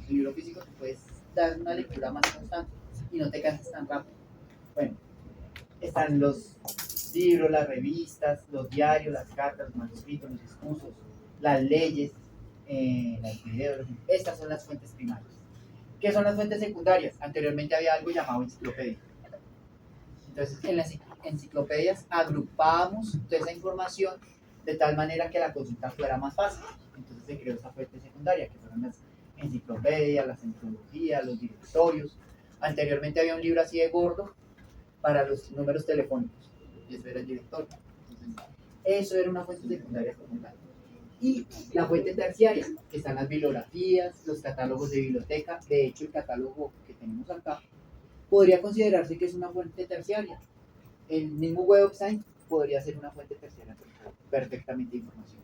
El libro físico te puedes dar una lectura más constante y no te cansas tan rápido. Bueno, están los libros, las revistas, los diarios, las cartas, los manuscritos, los discursos, las leyes, los videos. Estas son las fuentes primarias. ¿Qué son las fuentes secundarias? Anteriormente había algo llamado enciclopedia. Entonces, en las enciclopedias agrupábamos toda esa información de tal manera que la consulta fuera más fácil. Entonces se creó esta fuente secundaria, que fueron las enciclopedias, las antologías, los directorios. Anteriormente había un libro así de gordo para los números telefónicos, y eso era el directorio. Entonces, eso era una fuente secundaria como tal. Y la fuente terciaria, que están las bibliografías, los catálogos de biblioteca. De hecho, el catálogo que tenemos acá podría considerarse que es una fuente terciaria. El mismo Web of Science podría ser una fuente terciaria perfectamente de información.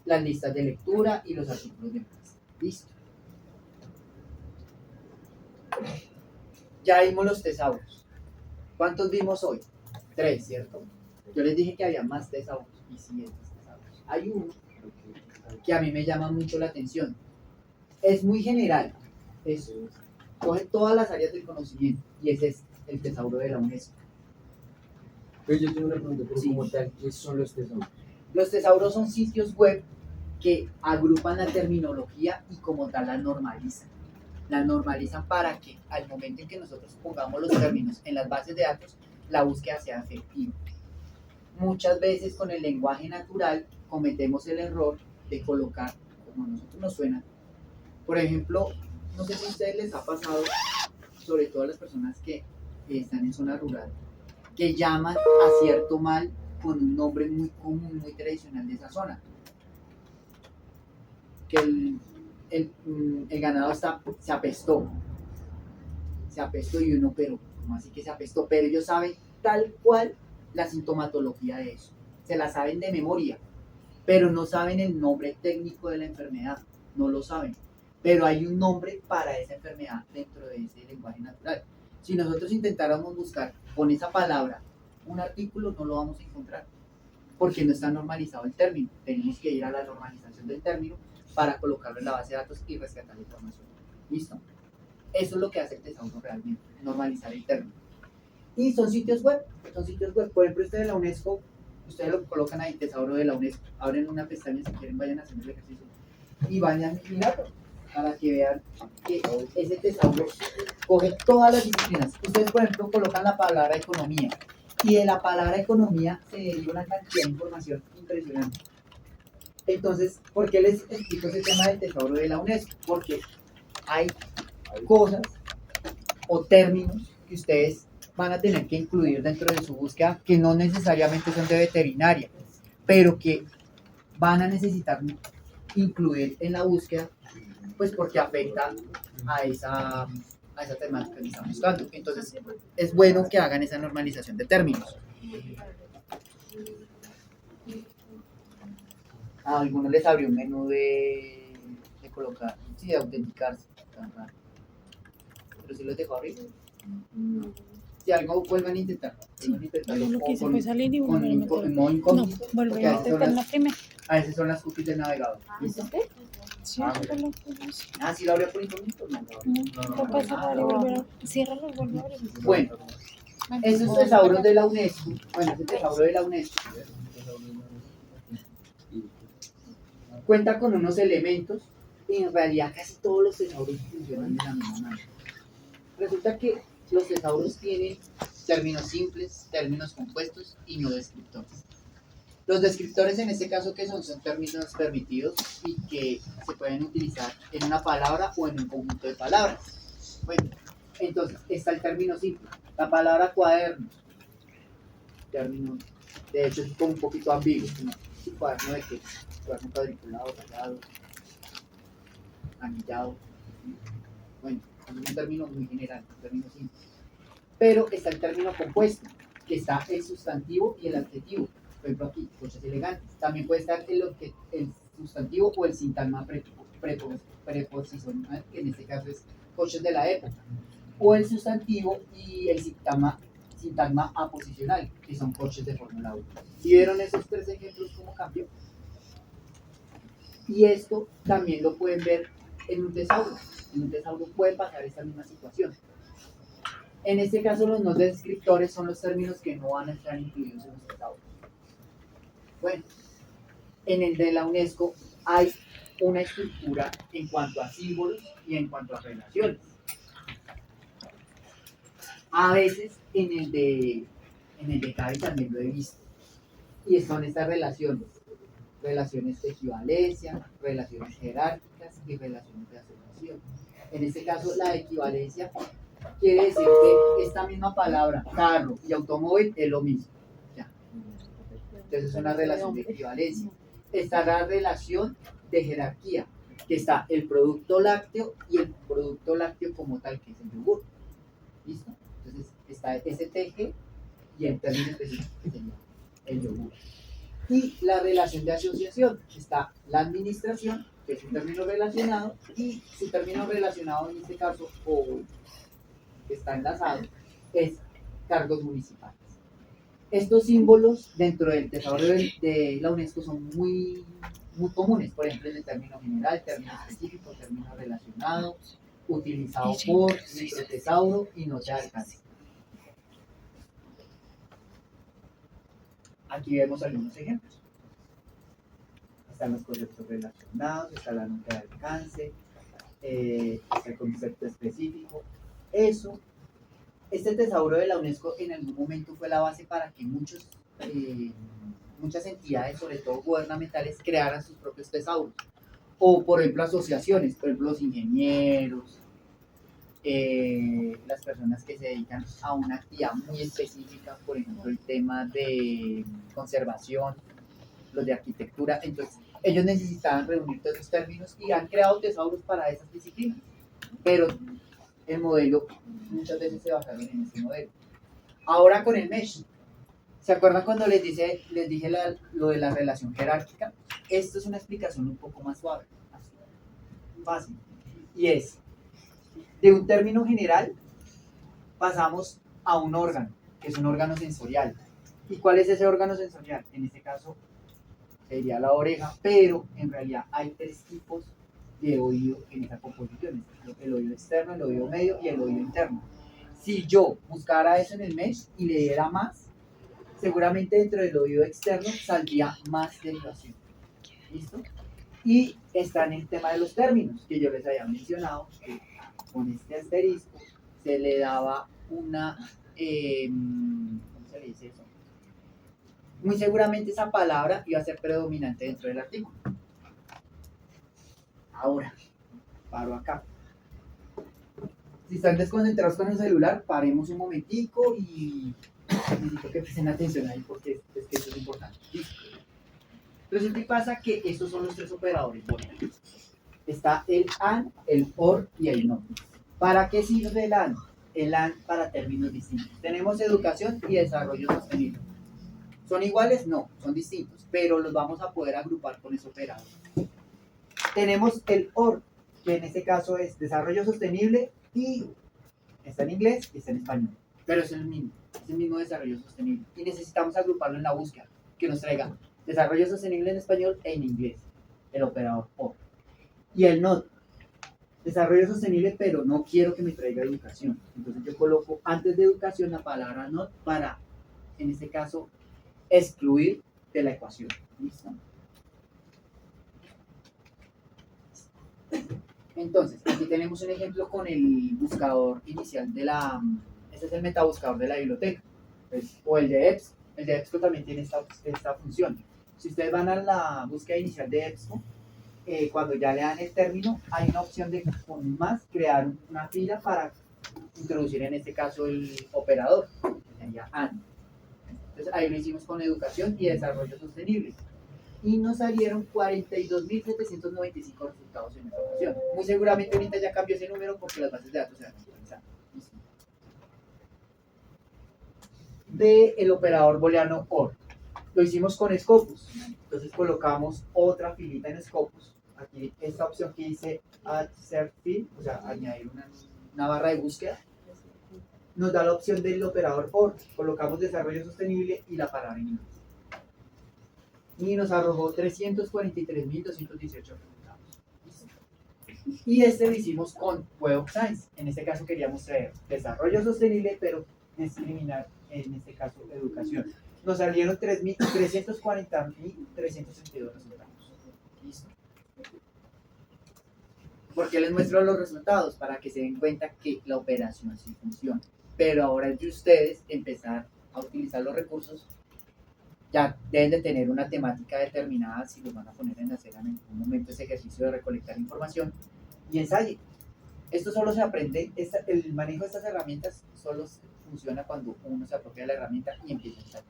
Las listas de lectura y los artículos de prensa. Listo. Ya vimos los tesauros. ¿Cuántos vimos hoy? 3, ¿cierto? Yo les dije que había más tesauros y sí, tesauros. Hay uno que a mí me llama mucho la atención. Es muy general. Coge todas las áreas del conocimiento y ese es el tesauro de la UNESCO. Pero yo tengo una pregunta, pero como tal, ¿qué son los tesauros? Los tesauros son sitios web que agrupan la terminología y como tal la normalizan. La normalizan para que al momento en que nosotros pongamos los términos en las bases de datos, la búsqueda sea efectiva. Muchas veces con el lenguaje natural cometemos el error de colocar como a nosotros nos suena. Por ejemplo, no sé si a ustedes les ha pasado, sobre todo a las personas que están en zona rural, que llaman a cierto mal con un nombre muy común, muy tradicional de esa zona. Que el ganado se apestó y uno, pero ¿cómo así que se apestó? Pero ellos saben tal cual la sintomatología de eso. Se la saben de memoria, pero no saben el nombre técnico de la enfermedad, no lo saben. Pero hay un nombre para esa enfermedad dentro de ese lenguaje natural. Si nosotros intentáramos buscar con esa palabra un artículo, no lo vamos a encontrar, porque no está normalizado el término. Tenemos que ir a la normalización del término para colocarlo en la base de datos y rescatar la información. ¿Listo? Eso es lo que hace el tesauro realmente, normalizar el término. Y son sitios web, Por ejemplo, este de la UNESCO, ustedes lo colocan ahí, tesauro de la UNESCO, abren una pestaña si quieren, vayan haciendo el ejercicio y vayan mirando para que vean que ese tesauro coge todas las disciplinas. Ustedes, por ejemplo, colocan la palabra economía y de la palabra economía se deriva una cantidad de información impresionante. Entonces, ¿por qué les explico ese tema del tesauro de la UNESCO? Porque hay cosas o términos que ustedes van a tener que incluir dentro de su búsqueda que no necesariamente son de veterinaria, pero que van a necesitar incluir en la búsqueda, pues porque afecta a esa temática que están buscando. Entonces, es bueno que hagan esa normalización de términos. A algunos les abrió un menú de colocar, sí, de autenticarse. Pero si los dejo abrir. Si algo vuelvan a intentar. Yo lo que hice fue salir y volver a meter. En modo No, incógnito. volver a meter la primera. A veces son las cookies del navegador. ¿Listo? Sí, eso lo puse. Ah, ¿sí lo abrió por incógnito? No. No, toca cerrar y volver a... Ciérralo y volver a abrir. Bueno, esos tesauros de la UNESCO, ese tesauro de la UNESCO cuenta con unos elementos y en realidad casi todos los tesauros funcionan de la misma manera. Resulta que los tesauros tienen términos simples, términos compuestos y no descriptores. Los descriptores en este caso que son términos permitidos y que se pueden utilizar en una palabra o en un conjunto de palabras. Bueno, entonces está el término simple, la palabra cuaderno. Término, de hecho es como un poquito ambiguo, ¿no? ¿Cuaderno de qué? Cuaderno cuadriculado, rayado, anillado. Bueno, es un término muy general, un término simple. Pero está el término compuesto, que está el sustantivo y el adjetivo. Por ejemplo aquí, coches elegantes. También puede estar el sustantivo o el sintagma preposicional, que en este caso es coches de la época. O el sustantivo y el sintagma aposicional, que son coches de Fórmula 1. ¿Sí vieron esos tres ejemplos cómo cambió? Y esto también lo pueden ver en un tesauro. En un tesauro puede pasar esta misma situación. En este caso, los no descriptores son los términos que no van a estar incluidos en los tesauros. Bueno, en el de la UNESCO hay una estructura en cuanto a símbolos y en cuanto a relaciones. A veces en el de CABI también lo he visto. Y son estas relaciones de equivalencia, relaciones jerárquicas y relaciones de asociación. En este caso, la equivalencia quiere decir que esta misma palabra, carro y automóvil, es lo mismo. Ya. Entonces es una relación de equivalencia. Está la relación de jerarquía, que está el producto lácteo y el producto lácteo como tal, que es el yogur. ¿Listo? Entonces está ese teje y el término específico que sería el yogur. Y la relación de asociación, está la administración, que es un término relacionado, y su término relacionado en este caso, o que está enlazado, es cargos municipales. Estos símbolos dentro del tesauro de la UNESCO son muy comunes, por ejemplo, en el término general, término específico, término relacionado, utilizado por microtesauro y no de alcance. Aquí vemos algunos ejemplos. Están los conceptos relacionados, está la nota de alcance, está el concepto específico. Este tesauro de la UNESCO en algún momento fue la base para que muchas entidades, sobre todo gubernamentales, crearan sus propios tesauros. O, por ejemplo, asociaciones, por ejemplo, los ingenieros, las personas que se dedican a una actividad muy específica, por ejemplo, el tema de conservación, los de arquitectura. Entonces, ellos necesitaban reunir todos esos términos y han creado tesauros para esas disciplinas. Pero el modelo, muchas veces se basaron en ese modelo. Ahora con el mesh, ¿se acuerdan cuando les dije lo de la relación jerárquica? Esto es una explicación un poco más suave, más fácil. Y es, de un término general, pasamos a un órgano, que es un órgano sensorial. ¿Y cuál es ese órgano sensorial? En este caso, sería la oreja, pero en realidad hay tres tipos de oído en esa composición. El oído externo, el oído medio y el oído interno. Si yo buscara eso en el mesh y le diera más, seguramente dentro del oído externo saldría más derivación. ¿Listo? Y está en el tema de los términos, que yo les había mencionado, que con este asterisco se le daba una, ¿cómo se le dice eso? Muy seguramente esa palabra iba a ser predominante dentro del artículo. Ahora, paro acá. Si están desconcentrados con el celular, paremos un momentico y necesito que presten atención ahí porque es que esto es importante. ¿Listo? Resulta y pasa que estos son los tres operadores. Está el AND, el OR y el NOT. ¿Para qué sirve el AND? El AND para términos distintos. Tenemos educación y desarrollo sostenible. ¿Son iguales? No, son distintos, pero los vamos a poder agrupar con ese operador. Tenemos el OR, que en este caso es desarrollo sostenible y está en inglés y está en español, pero es el mismo desarrollo sostenible. Y necesitamos agruparlo en la búsqueda, que nos traiga desarrollo sostenible en español e en inglés, el operador OR. Y el NOT, desarrollo sostenible, pero no quiero que me traiga educación. Entonces yo coloco antes de educación la palabra NOT para, en este caso, excluir de la ecuación. ¿Listo? Entonces, aquí tenemos un ejemplo con el buscador inicial de la... Este es el metabuscador de la biblioteca. Pues, o el de EBSCO. El de EBSCO también tiene esta función. Si ustedes van a la búsqueda inicial de EBSCO, cuando ya le dan el término, hay una opción de con más crear una fila para introducir en este caso el operador, que sería AND. Entonces ahí lo hicimos con educación y desarrollo sostenible. Y nos salieron 42.795 resultados en esta ocasión. Muy seguramente ahorita ya cambió ese número porque las bases de datos se van a actualizar. Del operador booleano OR. Lo hicimos con Scopus. Entonces colocamos otra filita en Scopus. Aquí esta opción que dice Add Search Field, o sea, añadir una barra de búsqueda, nos da la opción del operador OR. Colocamos desarrollo sostenible y la palabra en inglés. Y nos arrojó 343.218 resultados. Y este lo hicimos con Web of Science. En este caso queríamos traer desarrollo sostenible, pero discriminar, en este caso, educación. Nos salieron 340.362 resultados. ¿Listo? ¿Por qué les muestro los resultados? Para que se den cuenta que la operación sí funciona. Pero ahora es de ustedes empezar a utilizar los recursos. Ya deben de tener una temática determinada si los van a poner en hacer en algún momento ese ejercicio de recolectar información y ensaye. Esto solo se aprende, el manejo de estas herramientas solo funciona cuando uno se apropia de la herramienta y empieza a ensayar.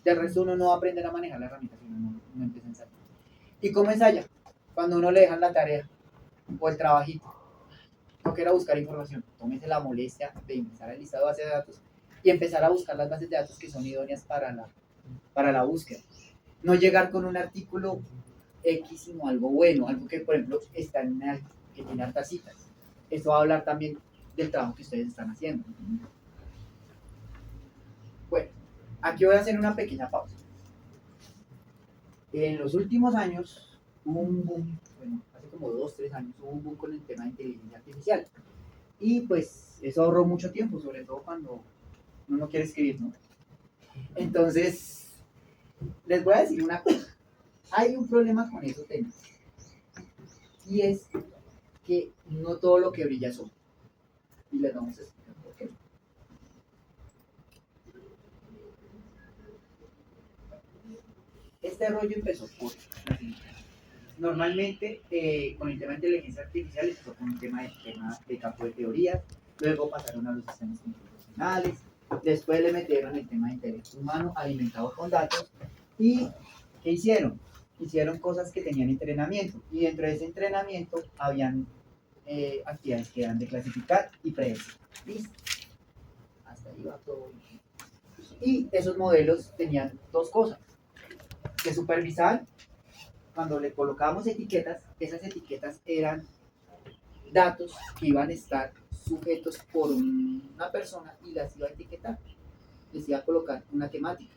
Del resto uno no va a aprender a manejar la herramienta si uno no empieza a ensayar. ¿Y cómo ensaya? Cuando uno le dejan la tarea o el trabajito, no quiera buscar información, tómese la molestia de ingresar al listado de bases de datos y empezar a buscar las bases de datos que son idóneas para la búsqueda. No llegar con un artículo X, sino algo bueno, algo que, por ejemplo, está que tiene hartas citas. Esto va a hablar también del trabajo que ustedes están haciendo. Bueno, aquí voy a hacer una pequeña pausa. En los últimos años hubo un boom, bueno, hace como 2-3 años hubo un boom con el tema de inteligencia artificial. Y pues eso ahorró mucho tiempo, sobre todo cuando uno no quiere escribir, ¿no? Entonces, les voy a decir una cosa. Hay un problema con esos temas. Y es que no todo lo que brilla es oro. Y les vamos a explicar por qué. Este rollo empezó por la siguiente. Normalmente, con el tema de inteligencia artificial, empezó con un tema de campo de teorías, luego pasaron a los sistemas computacionales, después le metieron el tema de intelecto humano alimentado con datos, y ¿qué hicieron? Hicieron cosas que tenían entrenamiento, y dentro de ese entrenamiento habían actividades que eran de clasificar y predecir. ¿Listo? Hasta ahí va todo bien. Y esos modelos tenían dos cosas, que supervisar. Cuando le colocábamos etiquetas, esas etiquetas eran datos que iban a estar sujetos por una persona y las iba a etiquetar. Les iba a colocar una temática.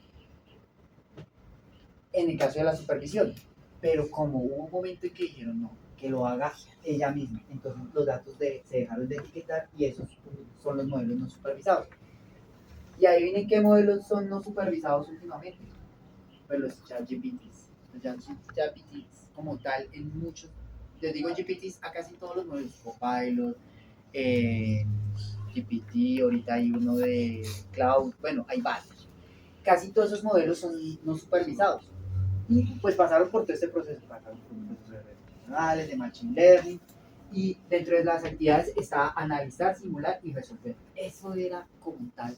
En el caso de la supervisión. Pero como hubo un momento en que dijeron, no, que lo haga ella misma. Entonces los datos se dejaron de etiquetar y esos son los modelos no supervisados. Y adivinen qué modelos son no supervisados últimamente. Pues los ChatGPTs. Los ChatGPTs como tal en muchos, les digo GPTs a casi todos los modelos, Copilot, GPT, ahorita hay uno de Cloud, bueno, hay varios. Casi todos esos modelos son no supervisados. Y pues pasaron por todo este proceso, pasaron por un proceso de redes neuronales, de machine learning, y dentro de las actividades está analizar, simular y resolver. Eso era como tal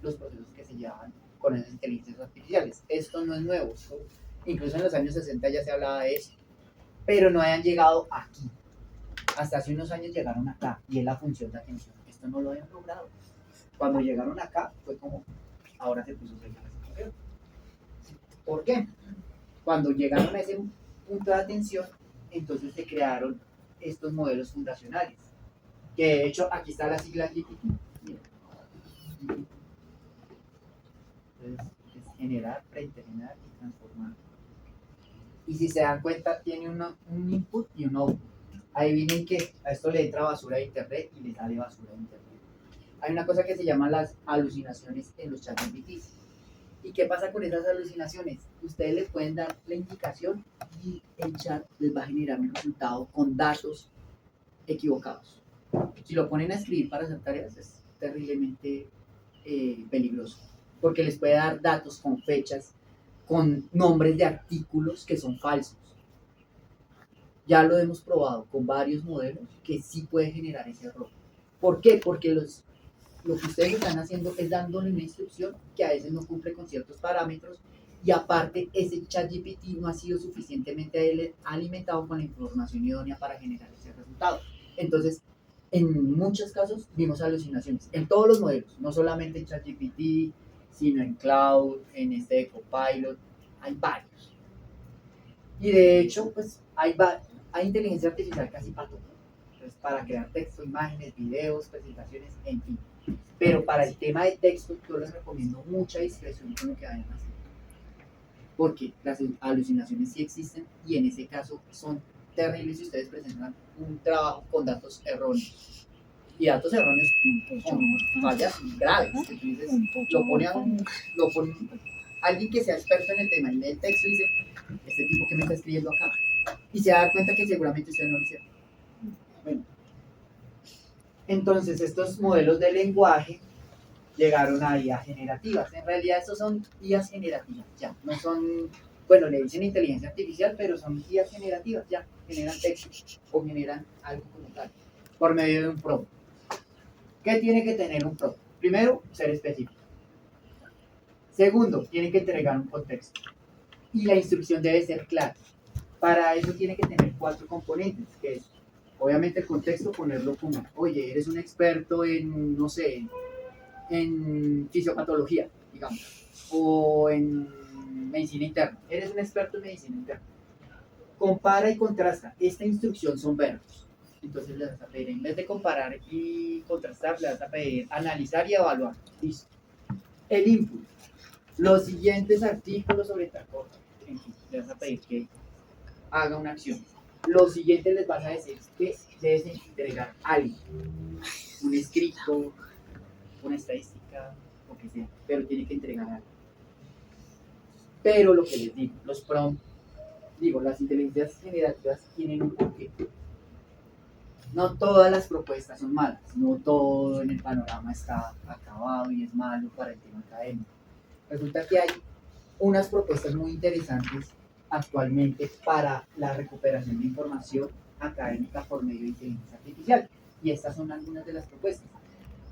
los procesos que se llevaban con esas inteligencias artificiales. Esto no es nuevo, incluso en los años 60 ya se hablaba de eso, pero no hayan llegado aquí. Hasta hace unos años llegaron acá y es la función de atención. Esto no lo habían logrado. Cuando llegaron acá fue como, ahora se puso seria la situación. ¿Por qué? Cuando llegaron a ese punto de atención, entonces se crearon estos modelos fundacionales. Que de hecho, aquí está la sigla GPT. Entonces, es generar, preentrenar y transformar. Y si se dan cuenta, tiene un input y un output. Adivinen que a esto le entra basura de internet y le sale basura de internet. Hay una cosa que se llama las alucinaciones en los chats GPT. ¿Y qué pasa con esas alucinaciones? Ustedes les pueden dar la indicación y el chat les va a generar un resultado con datos equivocados. Si lo ponen a escribir para hacer tareas es terriblemente peligroso, porque les puede dar datos con fechas, con nombres de artículos que son falsos. Ya lo hemos probado con varios modelos que sí puede generar ese error. ¿Por qué? Porque lo que ustedes están haciendo es dándole una instrucción que a veces no cumple con ciertos parámetros y aparte ese ChatGPT no ha sido suficientemente alimentado con la información idónea para generar ese resultado. Entonces, en muchos casos vimos alucinaciones, en todos los modelos, no solamente en ChatGPT, sino en Cloud, en este de Copilot, hay varios. Y de hecho, pues hay inteligencia artificial casi para todo. Entonces, para crear texto, imágenes, videos, presentaciones, en fin. Pero para el tema de texto, yo les recomiendo mucha discreción con lo que vayan a hacer. Porque las alucinaciones sí existen y en ese caso son terribles si ustedes presentan un trabajo con datos erróneos. Y datos erróneos con fallas graves. Entonces, lo pone alguien que sea experto en el tema y lee el texto y dice, este tipo que me está escribiendo acá. Y se va a dar cuenta que seguramente ustedes no lo hicieron. Bueno. Entonces, estos modelos de lenguaje llegaron a IAs generativas. En realidad, estos son IAs generativas, ya. No son, bueno, le dicen inteligencia artificial, pero son IAs generativas, ya. Generan texto o generan algo como tal, por medio de un prompt. ¿Qué tiene que tener un prompt? Primero, ser específico. Segundo, tiene que entregar un contexto. Y la instrucción debe ser clara. Para eso tiene que tener 4 componentes, que es, obviamente, el contexto, ponerlo como, oye, eres un experto en, no sé, en fisiopatología, digamos, o en medicina interna. Eres un experto en medicina interna. Compara y contrasta. Esta instrucción son verbos. Entonces le vas a pedir, en vez de comparar y contrastar, le vas a pedir analizar y evaluar. Listo. El input. Los siguientes artículos sobre tal cosa. En fin, le vas a pedir que haga una acción. Los siguientes les vas a decir que debes entregar algo. Un escrito, una estadística, lo que sea, pero tiene que entregar algo. Pero lo que les digo, los prompts, las inteligencias generativas tienen un porqué. No todas las propuestas son malas, no todo en el panorama está acabado y es malo para el tema académico. Resulta que hay unas propuestas muy interesantes actualmente para la recuperación de información académica por medio de inteligencia artificial, y estas son algunas de las propuestas.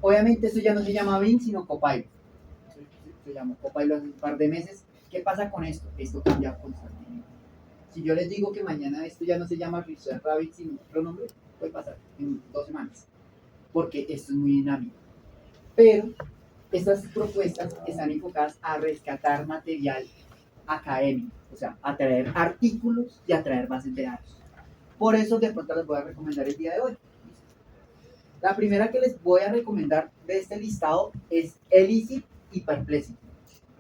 Obviamente esto ya no se llama Bing, sino Copilot. Se llamó Copilot hace un par de meses. ¿Qué pasa con esto? Esto cambia constantemente. Si yo les digo que mañana esto ya no se llama Research Rabbit, sino otro nombre, puede pasar en 2 semanas, porque esto es muy dinámico. Pero estas propuestas están enfocadas a rescatar material académico, o sea, a traer artículos y a traer bases de datos. Por eso de pronto les voy a recomendar el día de hoy. La primera que les voy a recomendar de este listado es Elicit y Perplexity.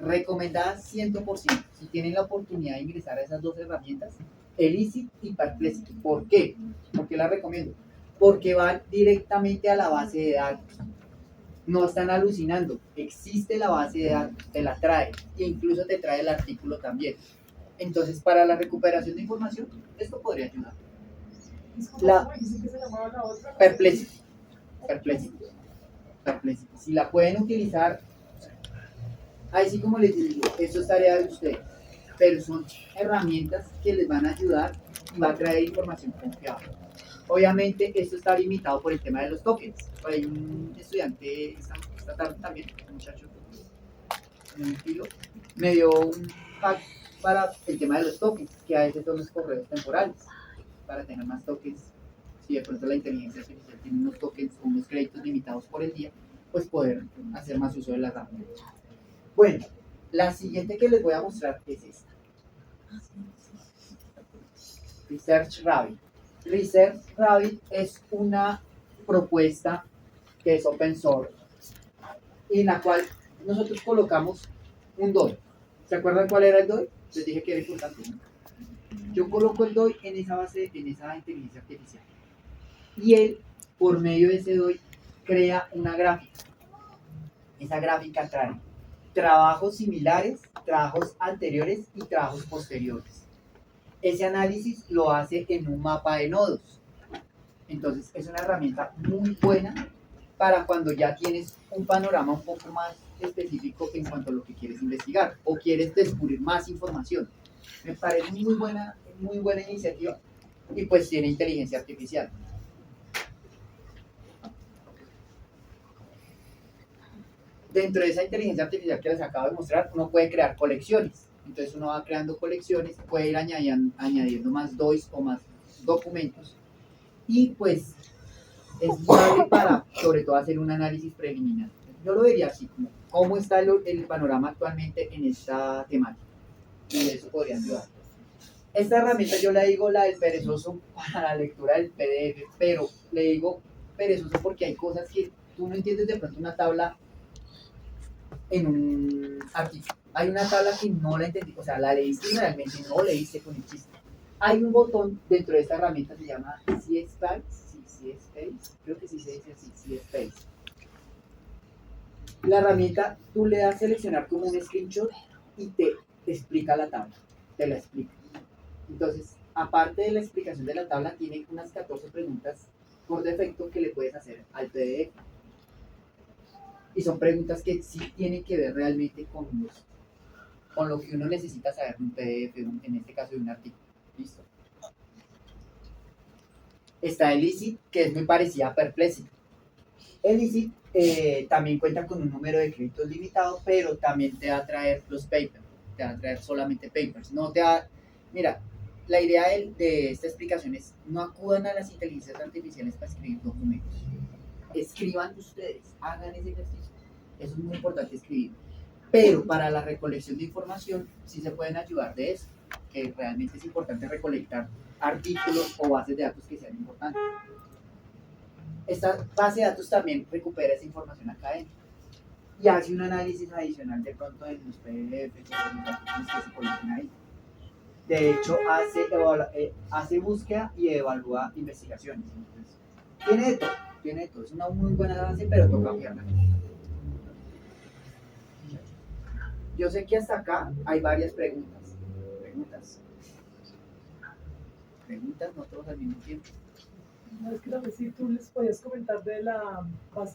Recomendadas 100%. Si tienen la oportunidad de ingresar a esas 2 herramientas, Elicit y Perplexity. ¿Por qué? ¿Por qué la recomiendo? Porque van directamente a la base de datos. No están alucinando. Existe la base de datos, te la trae. E incluso te trae el artículo también. Entonces, para la recuperación de información, esto podría ayudar. ¿Cómo dijiste que se llamaba la otra? Perplexity. Perplexity. Perplexity. Si la pueden utilizar, ahí sí como les digo, esto es tarea de ustedes, pero son herramientas que les van a ayudar y va a traer información confiable. Obviamente esto está limitado por el tema de los tokens. Hay un estudiante esta tarde también, un muchacho, un filo, me dio un pack para el tema de los tokens, que a veces son los correos temporales, para tener más tokens. Si de pronto la inteligencia artificial tiene unos tokens o unos créditos limitados por el día, pues poder hacer más uso de la herramienta. Bueno, la siguiente que les voy a mostrar es esta. Research Rabbit. Research Rabbit es una propuesta que es open source, en la cual nosotros colocamos un DOI. ¿Se acuerdan cuál era el DOI? Les dije que era importante, ¿no? Yo coloco el DOI en esa base, en esa inteligencia artificial. Y él, por medio de ese DOI, crea una gráfica. Esa gráfica trae trabajos similares, trabajos anteriores y trabajos posteriores. Ese análisis lo hace en un mapa de nodos. Entonces es una herramienta muy buena para cuando ya tienes un panorama un poco más específico en cuanto a lo que quieres investigar o quieres descubrir más información. Me parece muy buena iniciativa y pues tiene inteligencia artificial. Dentro de esa inteligencia artificial que les acabo de mostrar, uno puede crear colecciones. Entonces uno va creando colecciones, puede ir añadiendo más DOIs o más documentos. Y pues es viable para, sobre todo, hacer un análisis preliminar. Yo lo vería así, como cómo está el panorama actualmente en esta temática. Y eso podría ayudar. Esta herramienta yo le digo la del perezoso para la lectura del PDF, pero le digo perezoso porque hay cosas que tú no entiendes de pronto una tabla en un artículo. Hay una tabla que no la entendí, o sea, la leíste y realmente no leíste con el chiste. Hay un botón dentro de esta herramienta que se llama CSpace, creo que sí se dice así, CSpace. La herramienta, tú le das seleccionar como un screenshot y te explica la tabla, te la explica. Entonces, aparte de la explicación de la tabla, tiene unas 14 preguntas por defecto que le puedes hacer al PDF. Y son preguntas que sí tienen que ver realmente con lo que uno necesita saber de un PDF, en este caso de un artículo. ¿Listo? Está Elicit, que es muy parecida a Perplexity. Elicit también cuenta con un número de créditos limitado, pero también te va a traer los papers, te va a traer solamente papers. No te va, mira, la idea de esta explicación es no acudan a las inteligencias artificiales para escribir documentos. Escriban ustedes, hagan ese ejercicio. Eso es muy importante escribir. Pero para la recolección de información sí se pueden ayudar de eso, que realmente es importante recolectar artículos o bases de datos que sean importantes. Esta base de datos también recupera esa información académica y hace un análisis adicional de pronto de los PDF que se colocan ahí. De hecho, hace búsqueda y evalúa investigaciones. Entonces, tiene de todo. Es una muy buena base, pero toca cambiarla. Yo sé que hasta acá hay varias preguntas. Preguntas, no todos al mismo tiempo. No, es que si tú les podías comentar de la base